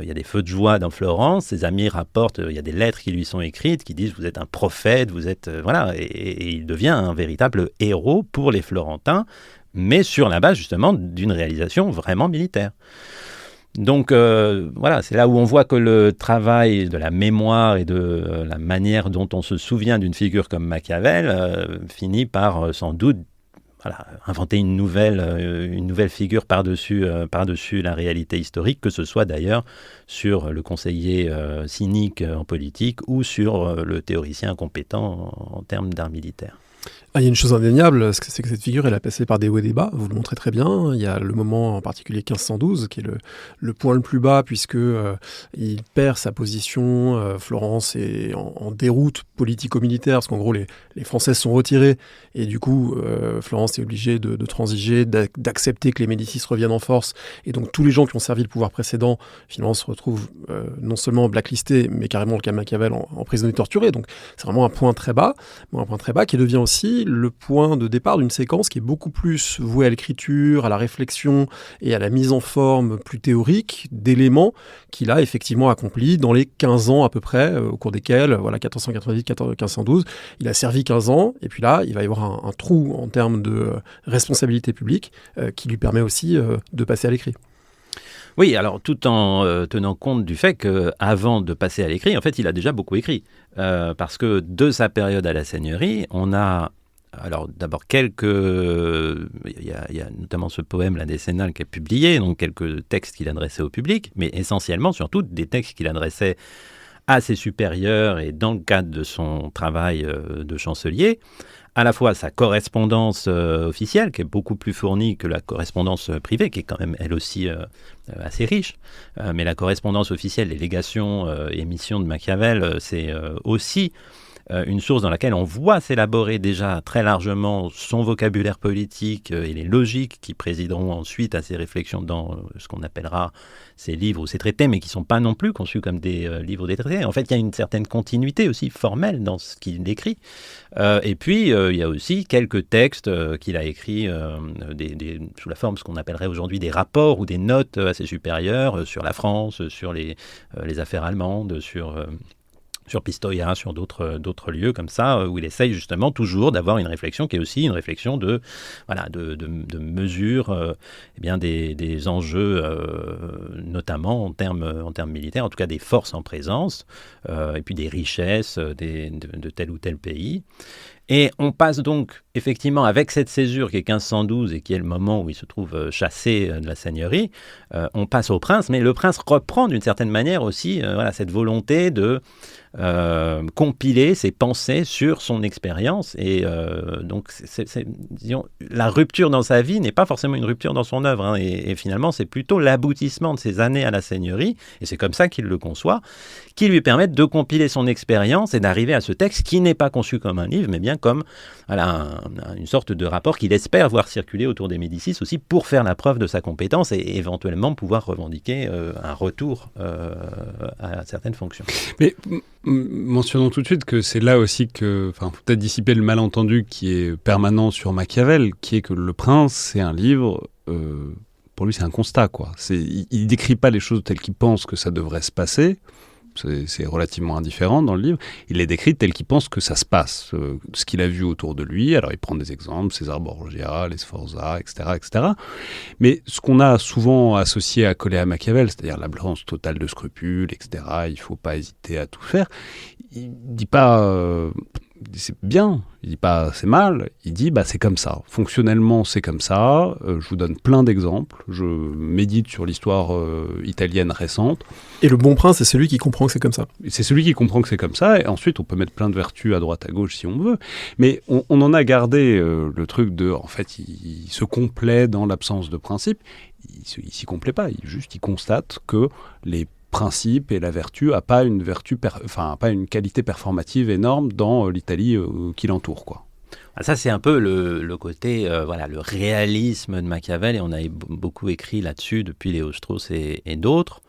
il y a des feux de joie dans Florence, ses amis rapportent, il y a des lettres qui lui sont écrites qui disent « vous êtes un prophète, vous êtes... et il devient un véritable héros pour les Florentins, mais sur la base justement d'une réalisation vraiment militaire. Donc c'est là où on voit que le travail de la mémoire et de la manière dont on se souvient d'une figure comme Machiavel finit par sans doute inventer une nouvelle figure par-dessus la réalité historique, que ce soit d'ailleurs sur le conseiller cynique en politique ou sur le théoricien incompétent en termes d'art militaire. Il y a une chose indéniable, c'est que cette figure, elle a passé par des hauts et des bas, vous le montrez très bien. Il y a le moment en particulier 1512, qui est le point le plus bas, puisque il perd sa position, Florence est en déroute politico-militaire, parce qu'en gros, les Français sont retirés, et du coup, Florence est obligée de transiger, d'accepter que les Médicis reviennent en force, et donc tous les gens qui ont servi le pouvoir précédent, finalement, se retrouvent non seulement blacklistés, mais carrément le cas Machiavel emprisonné, torturé. Donc c'est vraiment un point très bas qui devient aussi le point de départ d'une séquence qui est beaucoup plus vouée à l'écriture, à la réflexion et à la mise en forme plus théorique d'éléments qu'il a effectivement accomplis dans les 15 ans à peu près, au cours desquels, 1498-1512, il a servi 15 ans, et puis là, il va y avoir un trou en termes de responsabilité publique qui lui permet aussi de passer à l'écrit. Oui, alors tout en tenant compte du fait qu'avant de passer à l'écrit, en fait, il a déjà beaucoup écrit. Parce que de sa période à la Seigneurie, on a... Alors d'abord il y a notamment ce poème La Décennale qui est publié, donc quelques textes qu'il adressait au public, mais essentiellement surtout des textes qu'il adressait à ses supérieurs et dans le cadre de son travail de chancelier, à la fois sa correspondance officielle qui est beaucoup plus fournie que la correspondance privée qui est quand même elle aussi assez riche, mais la correspondance officielle, les légations et missions de Machiavel, c'est aussi une source dans laquelle on voit s'élaborer déjà très largement son vocabulaire politique et les logiques qui présideront ensuite à ses réflexions dans ce qu'on appellera ces livres ou ces traités, mais qui ne sont pas non plus conçus comme des livres ou des traités. En fait, il y a une certaine continuité aussi formelle dans ce qu'il écrit. Et puis, il y a aussi quelques textes qu'il a écrits sous la forme de ce qu'on appellerait aujourd'hui des rapports ou des notes assez supérieures sur la France, sur les affaires allemandes, sur Pistoia, sur d'autres lieux comme ça, où il essaye justement toujours d'avoir une réflexion qui est aussi une réflexion de mesure des enjeux, notamment en termes militaires, en tout cas des forces en présence, et puis des richesses de tel ou tel pays. Et on passe donc, effectivement, avec cette césure qui est 1512 et qui est le moment où il se trouve chassé de la seigneurie, on passe au prince, mais le prince reprend d'une certaine manière aussi cette volonté de compiler ses pensées sur son expérience. Et donc, disons, la rupture dans sa vie n'est pas forcément une rupture dans son œuvre, hein, et finalement, c'est plutôt l'aboutissement de ses années à la seigneurie, et c'est comme ça qu'il le conçoit, qui lui permettent de compiler son expérience et d'arriver à ce texte qui n'est pas conçu comme un livre, mais bien comme une sorte de rapport qu'il espère voir circuler autour des Médicis aussi pour faire la preuve de sa compétence et éventuellement pouvoir revendiquer un retour à certaines fonctions. Mais mentionnons tout de suite que c'est là aussi que, faut peut-être dissiper le malentendu qui est permanent sur Machiavel, qui est que Le Prince, c'est un livre... pour lui, c'est un constat, quoi. Il décrit pas les choses telles qu'il pense que ça devrait se passer. C'est relativement indifférent dans le livre. Il les décrit telles qu'il pense que ça se passe, ce qu'il a vu autour de lui. Alors, il prend des exemples, César Borgia, les Sforza, etc., etc. Mais ce qu'on a souvent associé à coller à Machiavel, c'est-à-dire l'absence totale de scrupules, etc., il faut pas hésiter à tout faire, il dit pas... c'est bien, il dit pas c'est mal, il dit c'est comme ça. Fonctionnellement, c'est comme ça. Je vous donne plein d'exemples. Je médite sur l'histoire italienne récente. Et le bon prince, c'est celui qui comprend que c'est comme ça. C'est celui qui comprend que c'est comme ça. Et ensuite, on peut mettre plein de vertus à droite à gauche si on veut. Mais on en a gardé le truc de, en fait, il se complaît dans l'absence de principe. Il s'y complaît pas. Il constate que les principe et la vertu n'a pas une pas une qualité performative énorme dans l'Italie qui l'entoure, quoi. Ça, c'est un peu le côté, le réalisme de Machiavel, et on a beaucoup écrit là-dessus depuis Léo-Strauss et d'autres.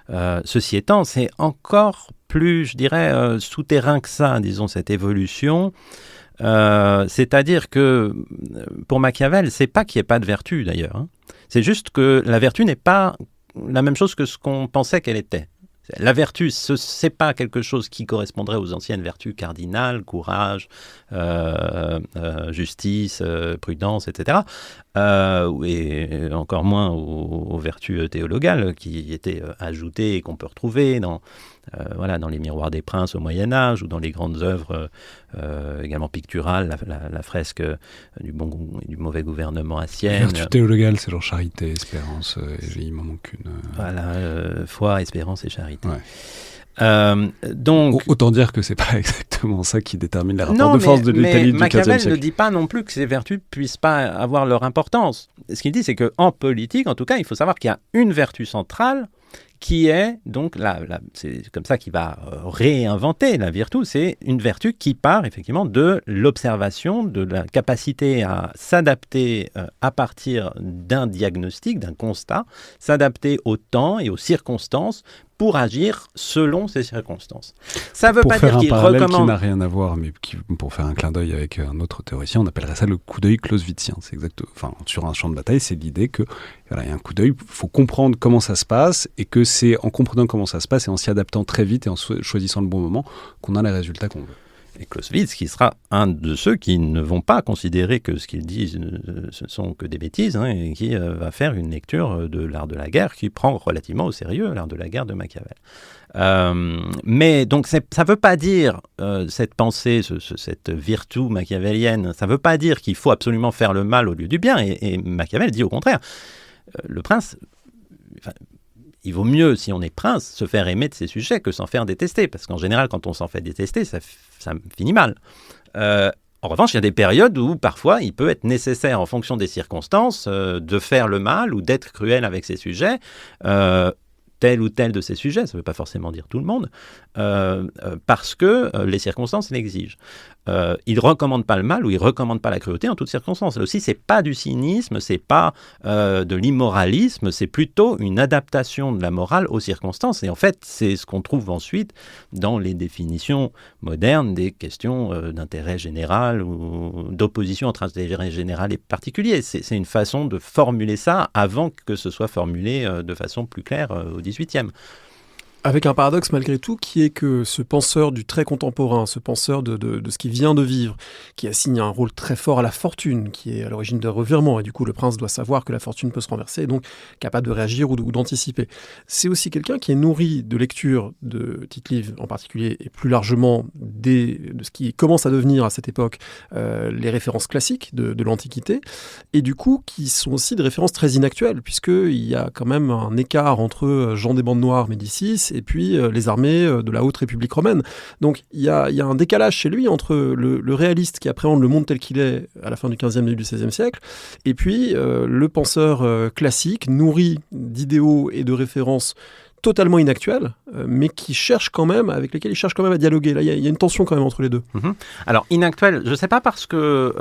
Ceci étant, c'est encore plus, je dirais, souterrain que ça, disons, cette évolution. C'est-à-dire que pour Machiavel, c'est pas qu'il n'y ait pas de vertu, d'ailleurs, hein. C'est juste que la vertu n'est pas la même chose que ce qu'on pensait qu'elle était. La vertu, ce n'est pas quelque chose qui correspondrait aux anciennes vertus cardinales, courage, justice, prudence, etc. Et encore moins aux vertus théologales qui étaient ajoutées et qu'on peut retrouver dans les miroirs des princes au Moyen-Âge ou dans les grandes œuvres également picturales, la fresque du bon et du mauvais gouvernement à Sienne. Vertu théologale, c'est genre charité, espérance, et il m'en manque une. Foi, espérance et charité. Ouais. Donc, autant dire que c'est pas exactement ça qui détermine les rapports de force de l'Italie du XVe siècle. Machiavel ne dit pas non plus que ces vertus puissent pas avoir leur importance. Ce qu'il dit, c'est qu'en politique, en tout cas, il faut savoir qu'il y a une vertu centrale qui est donc, c'est comme ça qu'il va réinventer la virtu, c'est une vertu qui part effectivement de l'observation, de la capacité à s'adapter à partir d'un diagnostic, d'un constat, s'adapter au temps et aux circonstances pour agir selon ces circonstances. Ça ne veut pas dire qu'il recommande... Pour faire un parallèle qui n'a rien à voir, mais pour faire un clin d'œil avec un autre théoricien, on appellerait ça le coup d'œil clausewitzien. C'est sur un champ de bataille, c'est l'idée que il y a un coup d'œil, il faut comprendre comment ça se passe, et que c'est en comprenant comment ça se passe et en s'y adaptant très vite et en choisissant le bon moment qu'on a les résultats qu'on veut. Et Clausewitz, qui sera un de ceux qui ne vont pas considérer que ce qu'ils disent ce ne sont que des bêtises, hein, et qui va faire une lecture de l'art de la guerre qui prend relativement au sérieux l'art de la guerre de Machiavel. Mais donc ça ne veut pas dire, cette pensée, cette vertu machiavélienne, ça ne veut pas dire qu'il faut absolument faire le mal au lieu du bien. Et Machiavel dit au contraire, le prince... il vaut mieux, si on est prince, se faire aimer de ses sujets que s'en faire détester. Parce qu'en général, quand on s'en fait détester, ça finit mal. En revanche, il y a des périodes où, parfois, il peut être nécessaire, en fonction des circonstances, de faire le mal ou d'être cruel avec ses sujets, tel ou tel de ces sujets, ça ne veut pas forcément dire tout le monde, parce que les circonstances l'exigent. Il ne recommande pas le mal ou il ne recommande pas la cruauté en toutes circonstances. Là aussi, ce n'est pas du cynisme, ce n'est pas de l'immoralisme, c'est plutôt une adaptation de la morale aux circonstances. Et en fait, c'est ce qu'on trouve ensuite dans les définitions modernes des questions d'intérêt général ou d'opposition entre intérêt général et particulier. C'est une façon de formuler ça avant que ce soit formulé de façon plus claire au XVIIIe. Avec un paradoxe malgré tout, qui est que ce penseur du très contemporain, ce penseur de ce qui vient de vivre, qui assigne un rôle très fort à la fortune, qui est à l'origine de revirements, et du coup le prince doit savoir que la fortune peut se renverser, et donc capable de réagir ou d'anticiper. C'est aussi quelqu'un qui est nourri de lecture de Tite-Live en particulier, et plus largement de ce qui commence à devenir à cette époque les références classiques de l'Antiquité, et du coup qui sont aussi des références très inactuelles, puisqu'il y a quand même un écart entre Jean des Bandes Noires, Médicis, et puis les armées de la Haute République romaine. Donc il y a un décalage chez lui entre le réaliste qui appréhende le monde tel qu'il est à la fin du XVe, début du XVIe siècle, et puis le penseur classique, nourri d'idéaux et de références totalement inactuels, mais avec lesquels il cherche quand même à dialoguer. Là, il y a une tension quand même entre les deux. Alors, inactuel, je ne sais pas parce que...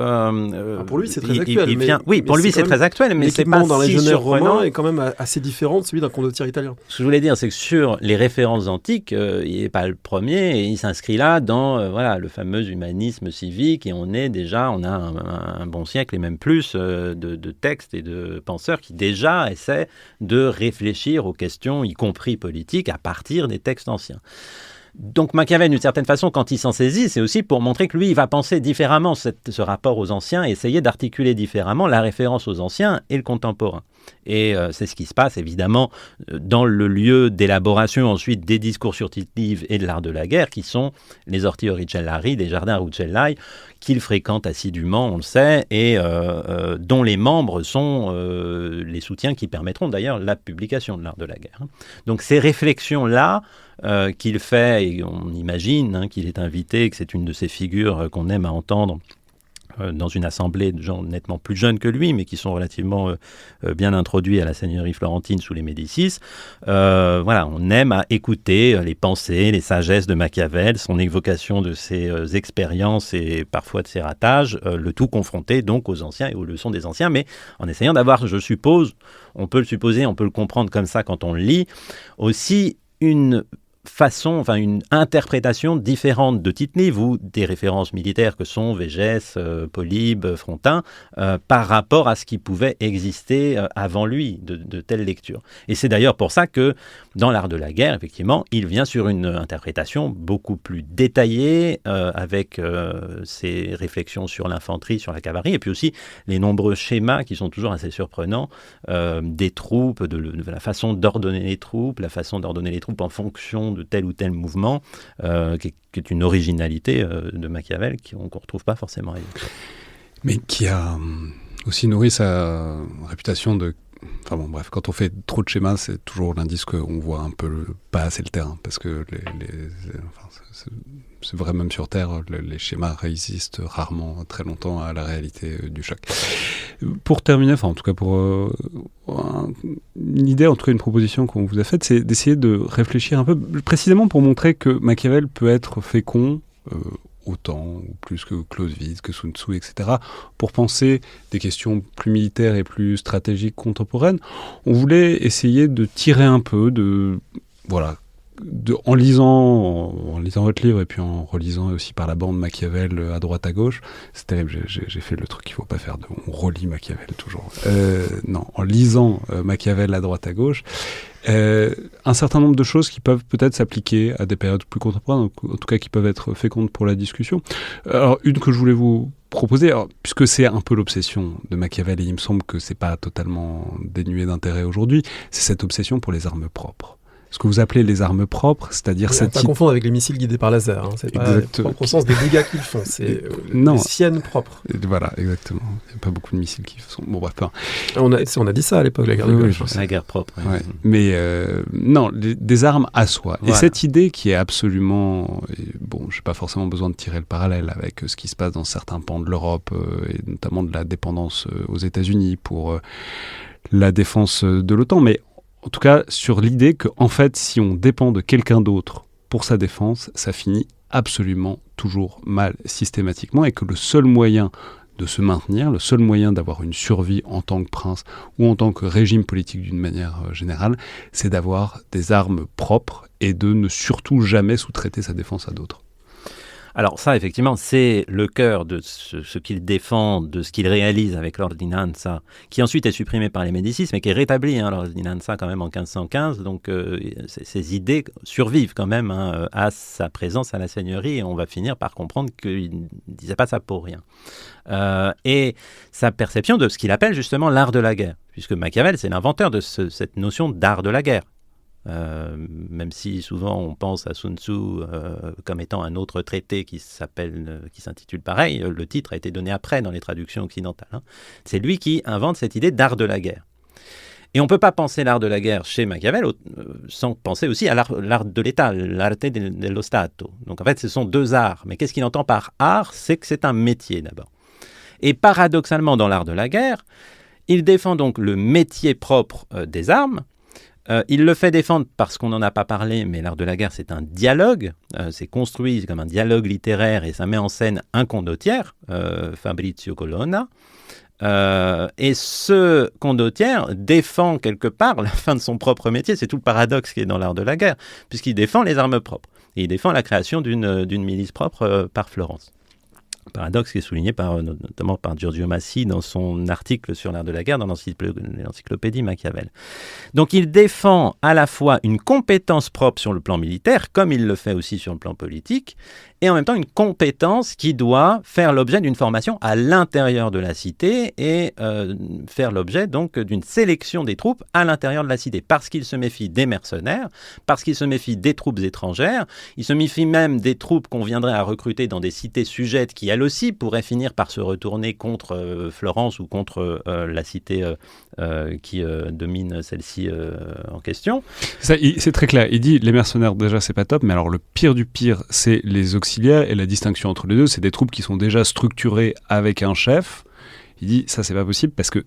pour lui, c'est très actuel. Oui, pour lui, c'est très actuel, mais c'est pas dans les si genères surprenant. romains est quand même assez différent de celui d'un condottiere italien. Ce que je voulais dire, c'est que sur les références antiques, il n'est pas le premier, et il s'inscrit là dans le fameux humanisme civique, et on a un bon siècle, et même plus, de textes et de penseurs qui déjà essaient de réfléchir aux questions, y compris politique à partir des textes anciens. Donc Machiavel, d'une certaine façon, quand il s'en saisit, c'est aussi pour montrer que lui, il va penser différemment ce rapport aux anciens et essayer d'articuler différemment la référence aux anciens et le contemporain. Et c'est ce qui se passe, évidemment, dans le lieu d'élaboration ensuite des discours sur Tite-Live et de l'art de la guerre, qui sont les Orti Oricellari, les jardins Rucellai, qu'il fréquente assidûment, on le sait, et dont les membres sont les soutiens qui permettront d'ailleurs la publication de l'art de la guerre. Donc ces réflexions-là qu'il fait, et on imagine qu'il est invité, que c'est une de ces figures qu'on aime à entendre dans une assemblée de gens nettement plus jeunes que lui, mais qui sont relativement bien introduits à la seigneurie florentine sous les Médicis. On aime à écouter les pensées, les sagesses de Machiavel, son évocation de ses expériences et parfois de ses ratages, le tout confronté donc aux anciens et aux leçons des anciens, mais en essayant d'avoir, je suppose, on peut le supposer, on peut le comprendre comme ça quand on le lit, aussi une interprétation différente de Tite-Live ou des références militaires que sont Végès, Polybe, Frontin, par rapport à ce qui pouvait exister avant lui de telles lectures. Et c'est d'ailleurs pour ça que dans l'art de la guerre, effectivement, il vient sur une interprétation beaucoup plus détaillée, avec ses réflexions sur l'infanterie, sur la cavalerie, et puis aussi les nombreux schémas qui sont toujours assez surprenants des troupes, de la façon d'ordonner les troupes, en fonction de tel ou tel mouvement, qui est une originalité de Machiavel qu'on ne retrouve pas forcément ailleurs. Mais qui a aussi nourri sa réputation de... Enfin bon, bref, quand on fait trop de schémas, c'est toujours l'indice qu'on voit un peu pas assez le terrain, parce que c'est vrai, même sur Terre, les schémas résistent rarement très longtemps à la réalité du choc. Pour terminer, en tout cas pour une idée, en tout cas une proposition qu'on vous a faite, c'est d'essayer de réfléchir un peu, précisément pour montrer que Machiavel peut être fécond, autant ou plus que Clausewitz, que Sun Tzu, etc., pour penser des questions plus militaires et plus stratégiques contemporaines. On voulait essayer de tirer un peu en lisant votre livre et puis en relisant aussi par la bande Machiavel à droite à gauche. C'est terrible, j'ai fait le truc qu'il ne faut pas faire, on relit Machiavel toujours. En lisant Machiavel à droite à gauche, un certain nombre de choses qui peuvent peut-être s'appliquer à des périodes plus contemporaines, en tout cas qui peuvent être fécondes pour la discussion. Alors, une que je voulais vous proposer, puisque c'est un peu l'obsession de Machiavel, et il me semble que c'est pas totalement dénué d'intérêt aujourd'hui, c'est cette obsession pour les armes propres. Ce que vous appelez les armes propres, c'est-à-dire cette... Pas confondre avec les missiles guidés par laser. C'est pas propre au sens des dégâts qu'ils font, c'est les siennes propres. Voilà, exactement. Il n'y a pas beaucoup de missiles qui sont... Bon, bref, on a dit ça à l'époque, la guerre de Golfe. La guerre propre. Ouais. Mais des armes à soi. Voilà. Et cette idée qui est absolument... Bon, je n'ai pas forcément besoin de tirer le parallèle avec ce qui se passe dans certains pans de l'Europe, et notamment de la dépendance aux États-Unis pour la défense de l'OTAN, mais en tout cas sur l'idée que, en fait, si on dépend de quelqu'un d'autre pour sa défense, ça finit absolument toujours mal systématiquement, et que le seul moyen de se maintenir, le seul moyen d'avoir une survie en tant que prince ou en tant que régime politique d'une manière générale, c'est d'avoir des armes propres et de ne surtout jamais sous-traiter sa défense à d'autres. Alors ça, effectivement, c'est le cœur de ce qu'il défend, de ce qu'il réalise avec l'ordinanza, qui ensuite est supprimé par les Médicis, mais qui est rétabli, l'ordinanza quand même en 1515. Donc ces idées survivent quand même à sa présence à la seigneurie, et on va finir par comprendre qu'il ne disait pas ça pour rien. Et sa perception de ce qu'il appelle justement l'art de la guerre, puisque Machiavel, c'est l'inventeur de cette notion d'art de la guerre. Même si souvent on pense à Sun Tzu comme étant un autre traité qui s'intitule pareil, le titre a été donné après dans les traductions occidentales. C'est lui qui invente cette idée d'art de la guerre. Et on ne peut pas penser l'art de la guerre chez Machiavel sans penser aussi à l'art de l'État, l'arte dello Stato. Donc en fait, ce sont deux arts. Mais qu'est-ce qu'il entend par art ? C'est que c'est un métier d'abord. Et paradoxalement, dans l'art de la guerre, il défend donc le métier propre des armes. Il le fait défendre parce qu'on n'en a pas parlé, mais l'art de la guerre, c'est un dialogue. C'est construit comme un dialogue littéraire et ça met en scène un condottiere, Fabrizio Colonna. Et ce condottiere défend quelque part la fin de son propre métier. C'est tout le paradoxe qui est dans l'art de la guerre, puisqu'il défend les armes propres. Et il défend la création d'une milice propre par Florence. Paradoxe qui est souligné notamment par Giorgio Massi dans son article sur l'art de la guerre dans l'encyclopédie Machiavel. Donc il défend à la fois une compétence propre sur le plan militaire, comme il le fait aussi sur le plan politique, et en même temps une compétence qui doit faire l'objet d'une formation à l'intérieur de la cité et faire l'objet donc d'une sélection des troupes à l'intérieur de la cité, parce qu'il se méfie des mercenaires, parce qu'il se méfie des troupes étrangères, il se méfie même des troupes qu'on viendrait à recruter dans des cités sujettes qui elles aussi pourraient finir par se retourner contre Florence ou contre la cité qui domine celle-ci en question. C'est très clair, il dit les mercenaires déjà c'est pas top, mais alors le pire du pire c'est les auxiliaires, et la distinction entre les deux c'est des troupes qui sont déjà structurées avec un chef. Il dit ça c'est pas possible parce que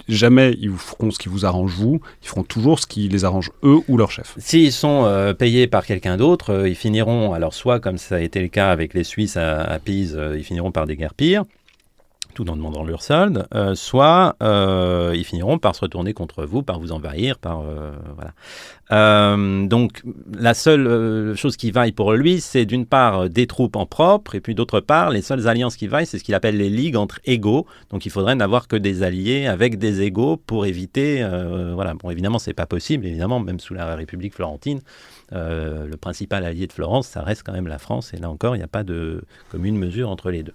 jamais ils vous feront ce qui vous arrange vous, ils feront toujours ce qui les arrange eux ou leur chef. S'ils sont payés par quelqu'un d'autre, ils finiront, alors soit comme ça a été le cas avec les Suisses à Pise, ils finiront par des guerres pires, tout en demandant leur solde, soit ils finiront par se retourner contre vous, par vous envahir, voilà. Donc la seule chose qui vaille pour lui, c'est d'une part des troupes en propre, et puis d'autre part, les seules alliances qui vaillent, c'est ce qu'il appelle les ligues entre égaux. Donc il faudrait n'avoir que des alliés avec des égaux pour éviter... voilà. Bon, évidemment, c'est pas possible, évidemment, même sous la République florentine. Le principal allié de Florence, ça reste quand même la France, et là encore, il n'y a pas de commune mesure entre les deux.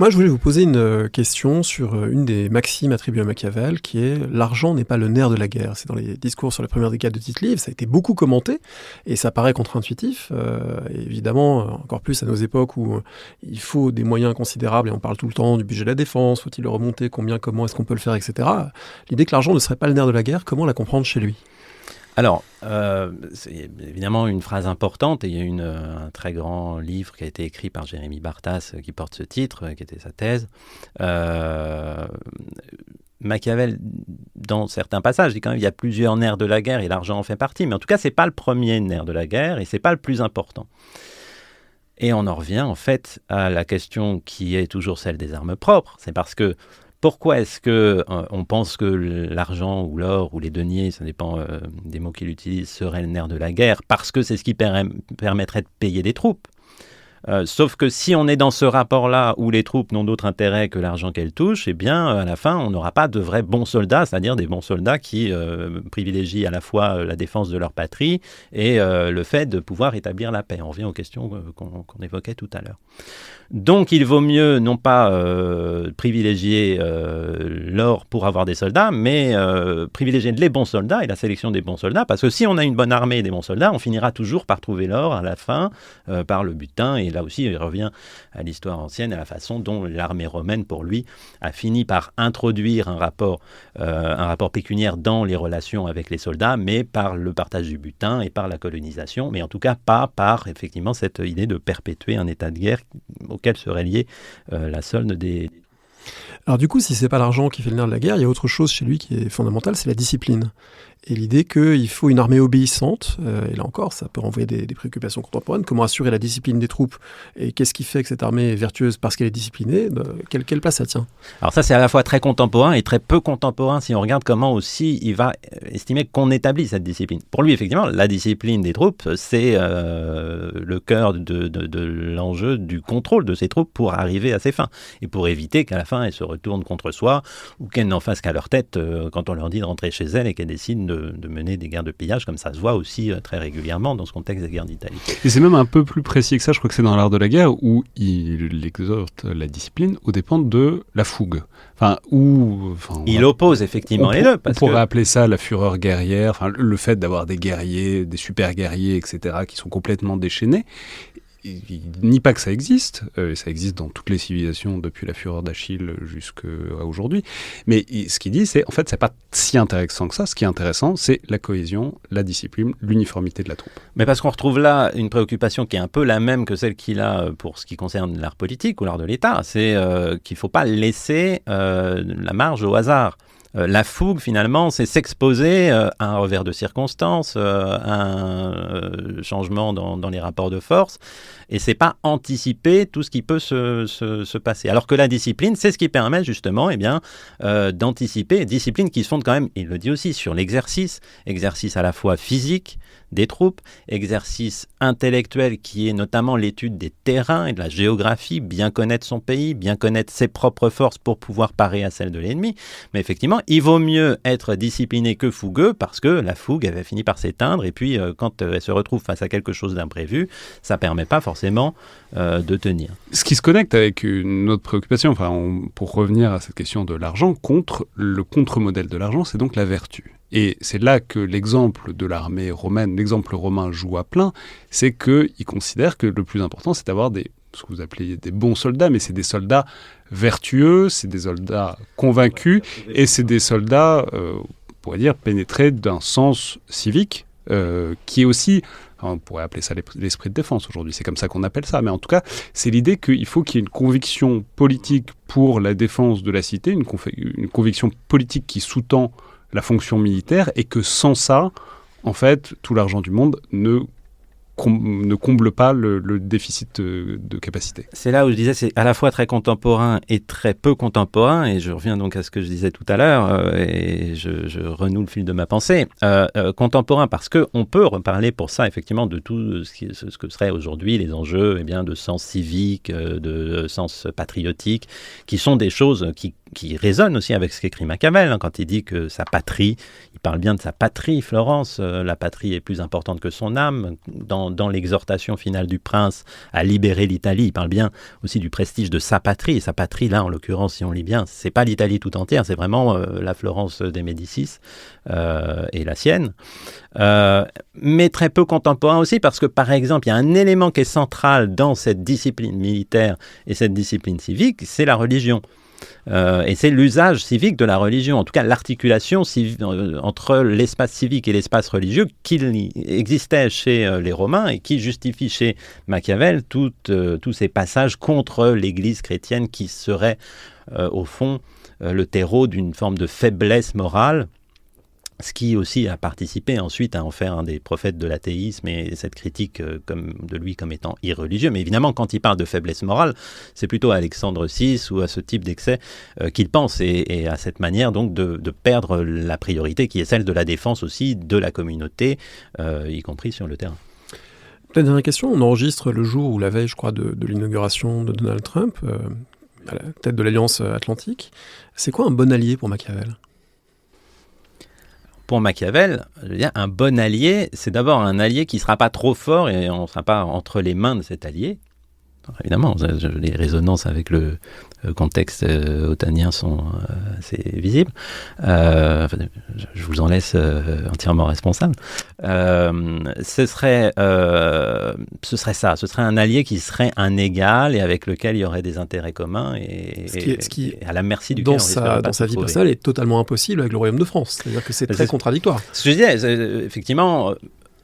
Moi, je voulais vous poser une question sur une des maximes attribuées à Machiavel, qui est « l'argent n'est pas le nerf de la guerre ». C'est dans les discours sur la première décade de Tite-Live, ça a été beaucoup commenté, et ça paraît contre-intuitif. Évidemment, encore plus à nos époques où il faut des moyens considérables, et on parle tout le temps du budget de la défense, faut-il le remonter, combien, comment, est-ce qu'on peut le faire, etc. L'idée que l'argent ne serait pas le nerf de la guerre, comment la comprendre chez lui ? Alors, c'est évidemment une phrase importante, et il y a un très grand livre qui a été écrit par Jérémy Bartas qui porte ce titre, qui était sa thèse. Machiavel, dans certains passages, dit quand même qu'il y a plusieurs nerfs de la guerre et l'argent en fait partie, mais en tout cas, c'est pas le premier nerf de la guerre et c'est pas le plus important. Et on en revient en fait à la question qui est toujours celle des armes propres. C'est parce que pourquoi est-ce qu'on pense que l'argent ou l'or ou les deniers, ça dépend des mots qu'il utilise, serait le nerf de la guerre? Parce que c'est ce qui permettrait de payer des troupes. Sauf que si on est dans ce rapport-là où les troupes n'ont d'autre intérêt que l'argent qu'elles touchent, eh bien, à la fin, on n'aura pas de vrais bons soldats, c'est-à-dire des bons soldats qui privilégient à la fois la défense de leur patrie et le fait de pouvoir établir la paix. On revient aux questions qu'on évoquait tout à l'heure. Donc, il vaut mieux non pas privilégier l'or pour avoir des soldats, mais privilégier les bons soldats et la sélection des bons soldats, parce que si on a une bonne armée et des bons soldats, on finira toujours par trouver l'or à la fin, par le butin. Et là aussi, il revient à l'histoire ancienne, à la façon dont l'armée romaine, pour lui, a fini par introduire un rapport pécuniaire dans les relations avec les soldats, mais par le partage du butin et par la colonisation, mais en tout cas pas par, effectivement, cette idée de perpétuer un état de guerre auquel serait liée la solde des... Alors du coup, si c'est pas l'argent qui fait le nerf de la guerre, il y a autre chose chez lui qui est fondamentale, c'est la discipline. et l'idée qu'il faut une armée obéissante, et là encore, ça peut renvoyer des préoccupations contemporaines. Comment assurer la discipline des troupes, et qu'est-ce qui fait que cette armée est vertueuse parce qu'elle est disciplinée? Quelle place ça tient? Alors ça, c'est à la fois très contemporain et très peu contemporain si on regarde comment aussi il va estimer qu'on établit cette discipline. Pour lui, effectivement, la discipline des troupes, c'est le cœur de l'enjeu du contrôle de ces troupes pour arriver à ses fins et pour éviter qu'à la fin, elles se retournent contre soi ou qu'elles n'en fassent qu'à leur tête quand on leur dit de rentrer chez elles et qu'elles décident de mener des guerres de pillage, comme ça se voit aussi très régulièrement dans ce contexte des guerres d'Italie. Et c'est même un peu plus précis que ça, je crois que c'est dans l'art de la guerre où il exhorte la discipline aux dépens de la fougue. Il oppose effectivement les deux. On pourrait appeler ça la fureur guerrière, le fait d'avoir des guerriers, des super guerriers, etc., qui sont complètement déchaînés. Il nie pas que ça existe, ça existe dans toutes les civilisations depuis la fureur d'Achille jusqu'à aujourd'hui, mais ce qu'il dit, c'est en fait, c'est pas si intéressant que ça. Ce qui est intéressant, c'est la cohésion, la discipline, l'uniformité de la troupe. Mais parce qu'on retrouve là une préoccupation qui est un peu la même que celle qu'il a pour ce qui concerne l'art politique ou l'art de l'État, c'est qu'il ne faut pas laisser la marge au hasard. La fougue, finalement, c'est s'exposer à un revers de circonstances, à un changement dans les rapports de force, et c'est pas anticiper tout ce qui peut se passer. Alors que la discipline, c'est ce qui permet justement d'anticiper, discipline qui se fonde quand même, il le dit aussi, sur l'exercice à la fois physique des troupes, exercice intellectuel qui est notamment l'étude des terrains et de la géographie, bien connaître son pays, bien connaître ses propres forces pour pouvoir parer à celles de l'ennemi. Mais effectivement, il vaut mieux être discipliné que fougueux parce que la fougue, elle finit par s'éteindre et puis quand elle se retrouve face à quelque chose d'imprévu, ça ne permet pas forcément de tenir. Ce qui se connecte avec une autre préoccupation, pour revenir à cette question de l'argent, le contre-modèle de l'argent, c'est donc la vertu. Et c'est là que l'exemple de l'armée romaine, l'exemple romain joue à plein, c'est qu'il considère que le plus important, c'est d'avoir ce que vous appelez des bons soldats, mais c'est des soldats vertueux, c'est des soldats convaincus, et c'est des soldats, on pourrait dire, pénétrés d'un sens civique, qui est aussi, on pourrait appeler ça l'esprit de défense aujourd'hui, c'est comme ça qu'on appelle ça, mais en tout cas, c'est l'idée qu'il faut qu'il y ait une conviction politique pour la défense de la cité, une conviction politique qui sous-tend la fonction militaire, et que sans ça, en fait, tout l'argent du monde ne comble pas le déficit de capacité. C'est là où je disais, c'est à la fois très contemporain et très peu contemporain, et je reviens donc à ce que je disais tout à l'heure, et je renoue le fil de ma pensée. Contemporain parce qu'on peut reparler pour ça, effectivement, de tout ce que seraient aujourd'hui les enjeux de sens civique, de sens patriotique, qui sont des choses qui résonne aussi avec ce qu'écrit Machiavel, quand il dit que sa patrie, il parle bien de sa patrie, Florence, la patrie est plus importante que son âme. Dans l'exhortation finale du prince à libérer l'Italie, il parle bien aussi du prestige de sa patrie, et sa patrie, là, en l'occurrence, si on lit bien, c'est pas l'Italie tout entière, c'est vraiment la Florence des Médicis et la sienne. Mais très peu contemporain aussi, parce que, par exemple, il y a un élément qui est central dans cette discipline militaire et cette discipline civique, c'est la religion. Et c'est l'usage civique de la religion, en tout cas l'articulation entre l'espace civique et l'espace religieux qui existait chez les Romains et qui justifie chez Machiavel tous ces passages contre l'Église chrétienne qui serait au fond le terreau d'une forme de faiblesse morale. Ce qui aussi a participé ensuite à en faire un des prophètes de l'athéisme et cette critique de lui comme étant irreligieux. Mais évidemment, quand il parle de faiblesse morale, c'est plutôt à Alexandre VI ou à ce type d'excès qu'il pense et à cette manière donc de perdre la priorité qui est celle de la défense aussi de la communauté, y compris sur le terrain. La dernière question, on enregistre le jour ou la veille, je crois, de l'inauguration de Donald Trump à la tête de l'Alliance Atlantique. C'est quoi un bon allié pour Machiavel ? Pour Machiavel, je veux dire, un bon allié, c'est d'abord un allié qui ne sera pas trop fort et on ne sera pas entre les mains de cet allié. Alors, évidemment, les résonances avec le contexte otanien sont assez visibles. Je vous en laisse entièrement responsable. Ce serait ça. Ce serait un allié qui serait un égal et avec lequel il y aurait des intérêts communs et à la merci duquel dans sa vie personnelle est totalement impossible avec le Royaume de France. C'est-à-dire que c'est très contradictoire. Ce que je disais, effectivement,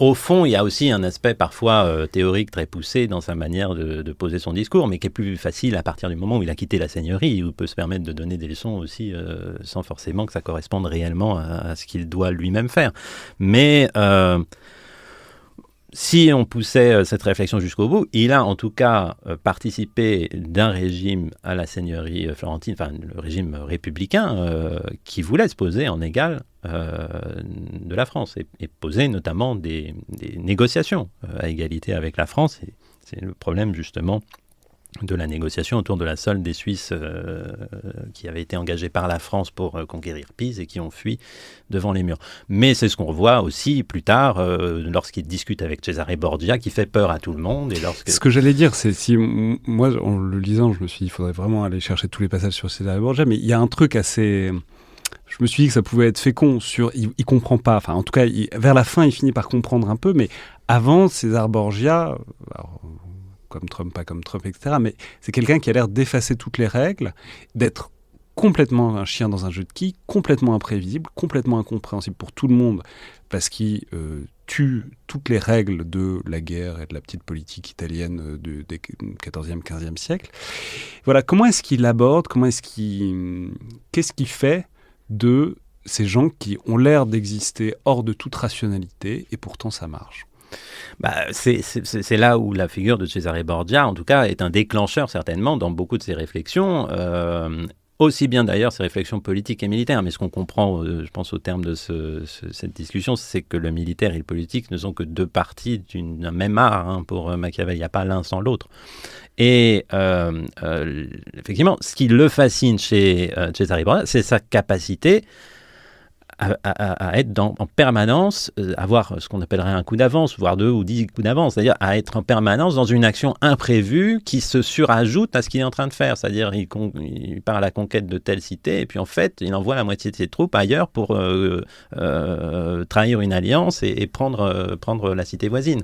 au fond, il y a aussi un aspect parfois théorique très poussé dans sa manière de poser son discours, mais qui est plus facile à partir du moment où il a quitté la seigneurie, où il peut se permettre de donner des leçons aussi sans forcément que ça corresponde réellement à ce qu'il doit lui-même faire. Mais si on poussait cette réflexion jusqu'au bout, il a en tout cas participé d'un régime à la seigneurie florentine, enfin le régime républicain, qui voulait se poser en égal de la France et poser notamment des négociations à égalité avec la France. Et c'est le problème justement de la négociation autour de la solde des Suisses qui avait été engagée par la France pour conquérir Pise et qui ont fui devant les murs. Mais c'est ce qu'on voit aussi plus tard lorsqu'il discute avec Cesare Borgia, qui fait peur à tout le monde. Et Ce que j'allais dire, c'est si moi, en le lisant, je me suis dit il faudrait vraiment aller chercher tous les passages sur Cesare Borgia, mais il y a un truc assez... Je me suis dit que ça pouvait être fécond sur... Il comprend pas, enfin en tout cas, vers la fin, il finit par comprendre un peu, mais avant, Cesare Borgia... Alors, comme Trump, pas comme Trump, etc. Mais c'est quelqu'un qui a l'air d'effacer toutes les règles, d'être complètement un chien dans un jeu de quilles, complètement imprévisible, complètement incompréhensible pour tout le monde, parce qu'il tue toutes les règles de la guerre et de la petite politique italienne des 14e, 15e siècle. Voilà, comment est-ce qu'il aborde, qu'est-ce qu'il fait de ces gens qui ont l'air d'exister hors de toute rationalité, et pourtant ça marche? C'est là où la figure de Cesare Borgia, en tout cas, est un déclencheur certainement dans beaucoup de ses réflexions, aussi bien d'ailleurs ses réflexions politiques et militaires. Mais ce qu'on comprend, je pense au terme de cette discussion, c'est que le militaire et le politique ne sont que deux parties d'un même art pour Machiavel. Il n'y a pas l'un sans l'autre. Et effectivement, ce qui le fascine chez Cesare Borgia, c'est sa capacité à être en permanence, avoir ce qu'on appellerait un coup d'avance, voire 2 ou 10 coups d'avance, c'est-à-dire à être en permanence dans une action imprévue qui se surajoute à ce qu'il est en train de faire. C'est-à-dire il part à la conquête de telle cité et puis en fait, il envoie la moitié de ses troupes ailleurs pour trahir une alliance et prendre la cité voisine.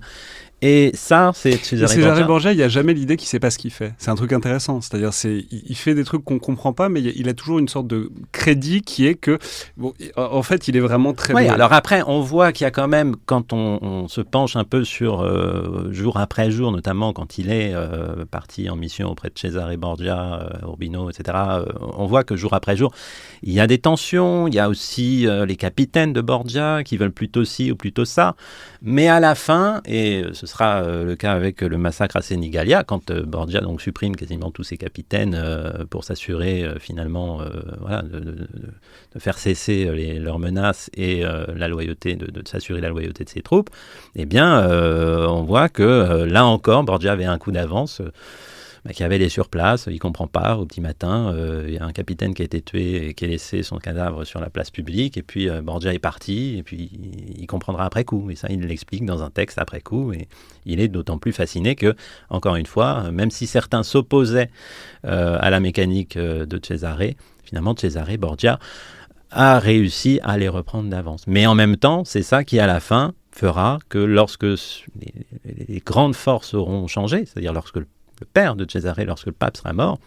Et ça, c'est Cesare Borgia, il n'y a jamais l'idée qu'il ne sait pas ce qu'il fait. C'est un truc intéressant. C'est-à-dire, il fait des trucs qu'on ne comprend pas, mais il a toujours une sorte de crédit qui est que, bon, en fait, il est vraiment très bon. Alors après, on voit qu'il y a quand même, quand on se penche un peu sur jour après jour, notamment quand il est parti en mission auprès de Cesare Borgia, Urbino, etc., on voit que jour après jour, il y a des tensions. Il y a aussi les capitaines de Borgia qui veulent plutôt ci ou plutôt ça. Mais à la fin, et ce sera le cas avec le massacre à Senigallia, quand Borgia donc supprime quasiment tous ses capitaines pour s'assurer finalement de faire cesser leurs menaces et la loyauté, de s'assurer la loyauté de ses troupes, eh bien on voit que là encore Borgia avait un coup d'avance. Machiavel est sur place, il ne comprend pas, au petit matin, il y a un capitaine qui a été tué et qui a laissé son cadavre sur la place publique, et puis Borgia est parti, et puis il comprendra après coup, et ça il l'explique dans un texte après coup, et il est d'autant plus fasciné que, encore une fois, même si certains s'opposaient à la mécanique de Cesare, finalement Cesare Borgia a réussi à les reprendre d'avance. Mais en même temps, c'est ça qui à la fin fera que lorsque les grandes forces auront changé, c'est-à-dire lorsque le père de Cesare, lorsque le pape sera mort,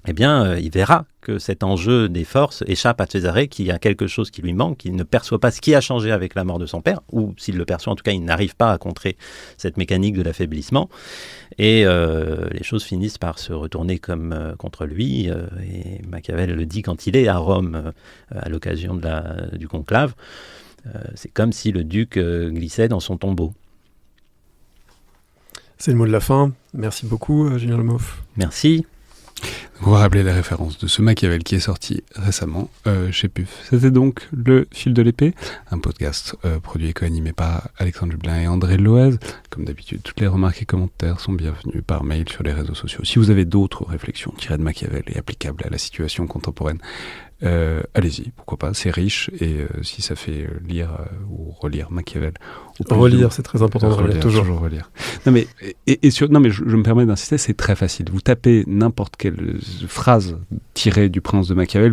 eh bien, il verra que cet enjeu des forces échappe à Cesare, qu'il y a quelque chose qui lui manque, qu'il ne perçoit pas ce qui a changé avec la mort de son père, ou s'il le perçoit, en tout cas, il n'arrive pas à contrer cette mécanique de l'affaiblissement. Et les choses finissent par se retourner contre lui. Et Machiavel le dit quand il est à Rome, à l'occasion du conclave. C'est comme si le duc glissait dans son tombeau. C'est le mot de la fin. Merci beaucoup, Julien Lemauff. Merci. On va rappeler les références de ce Machiavel qui est sorti récemment chez PUF. C'était donc Le Fil de l'Épée, un podcast produit et co-animé par Alexandre Jublin et André Loez. Comme d'habitude, toutes les remarques et commentaires sont bienvenus par mail sur les réseaux sociaux. Si vous avez d'autres réflexions tirées de Machiavel et applicables à la situation contemporaine, allez-y, pourquoi pas, c'est riche, et si ça fait lire ou relire Machiavel... Relire, c'est très important de relire, toujours relire. Non mais, je me permets d'insister, c'est très facile. Vous tapez n'importe quelle phrase tirée du Prince de Machiavel,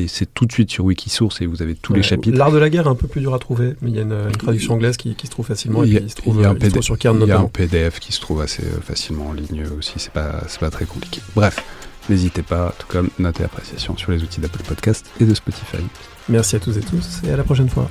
c'est tout de suite sur Wikisource et vous avez tous les chapitres. L'art de la guerre est un peu plus dur à trouver, mais il y a une traduction anglaise qui se trouve facilement, et il se trouve sur Cairn notamment. Il y a un PDF qui se trouve assez facilement en ligne aussi, c'est pas très compliqué. Bref. N'hésitez pas, tout comme noter appréciation sur les outils d'Apple Podcast et de Spotify. Merci à tous et tous, et à la prochaine fois.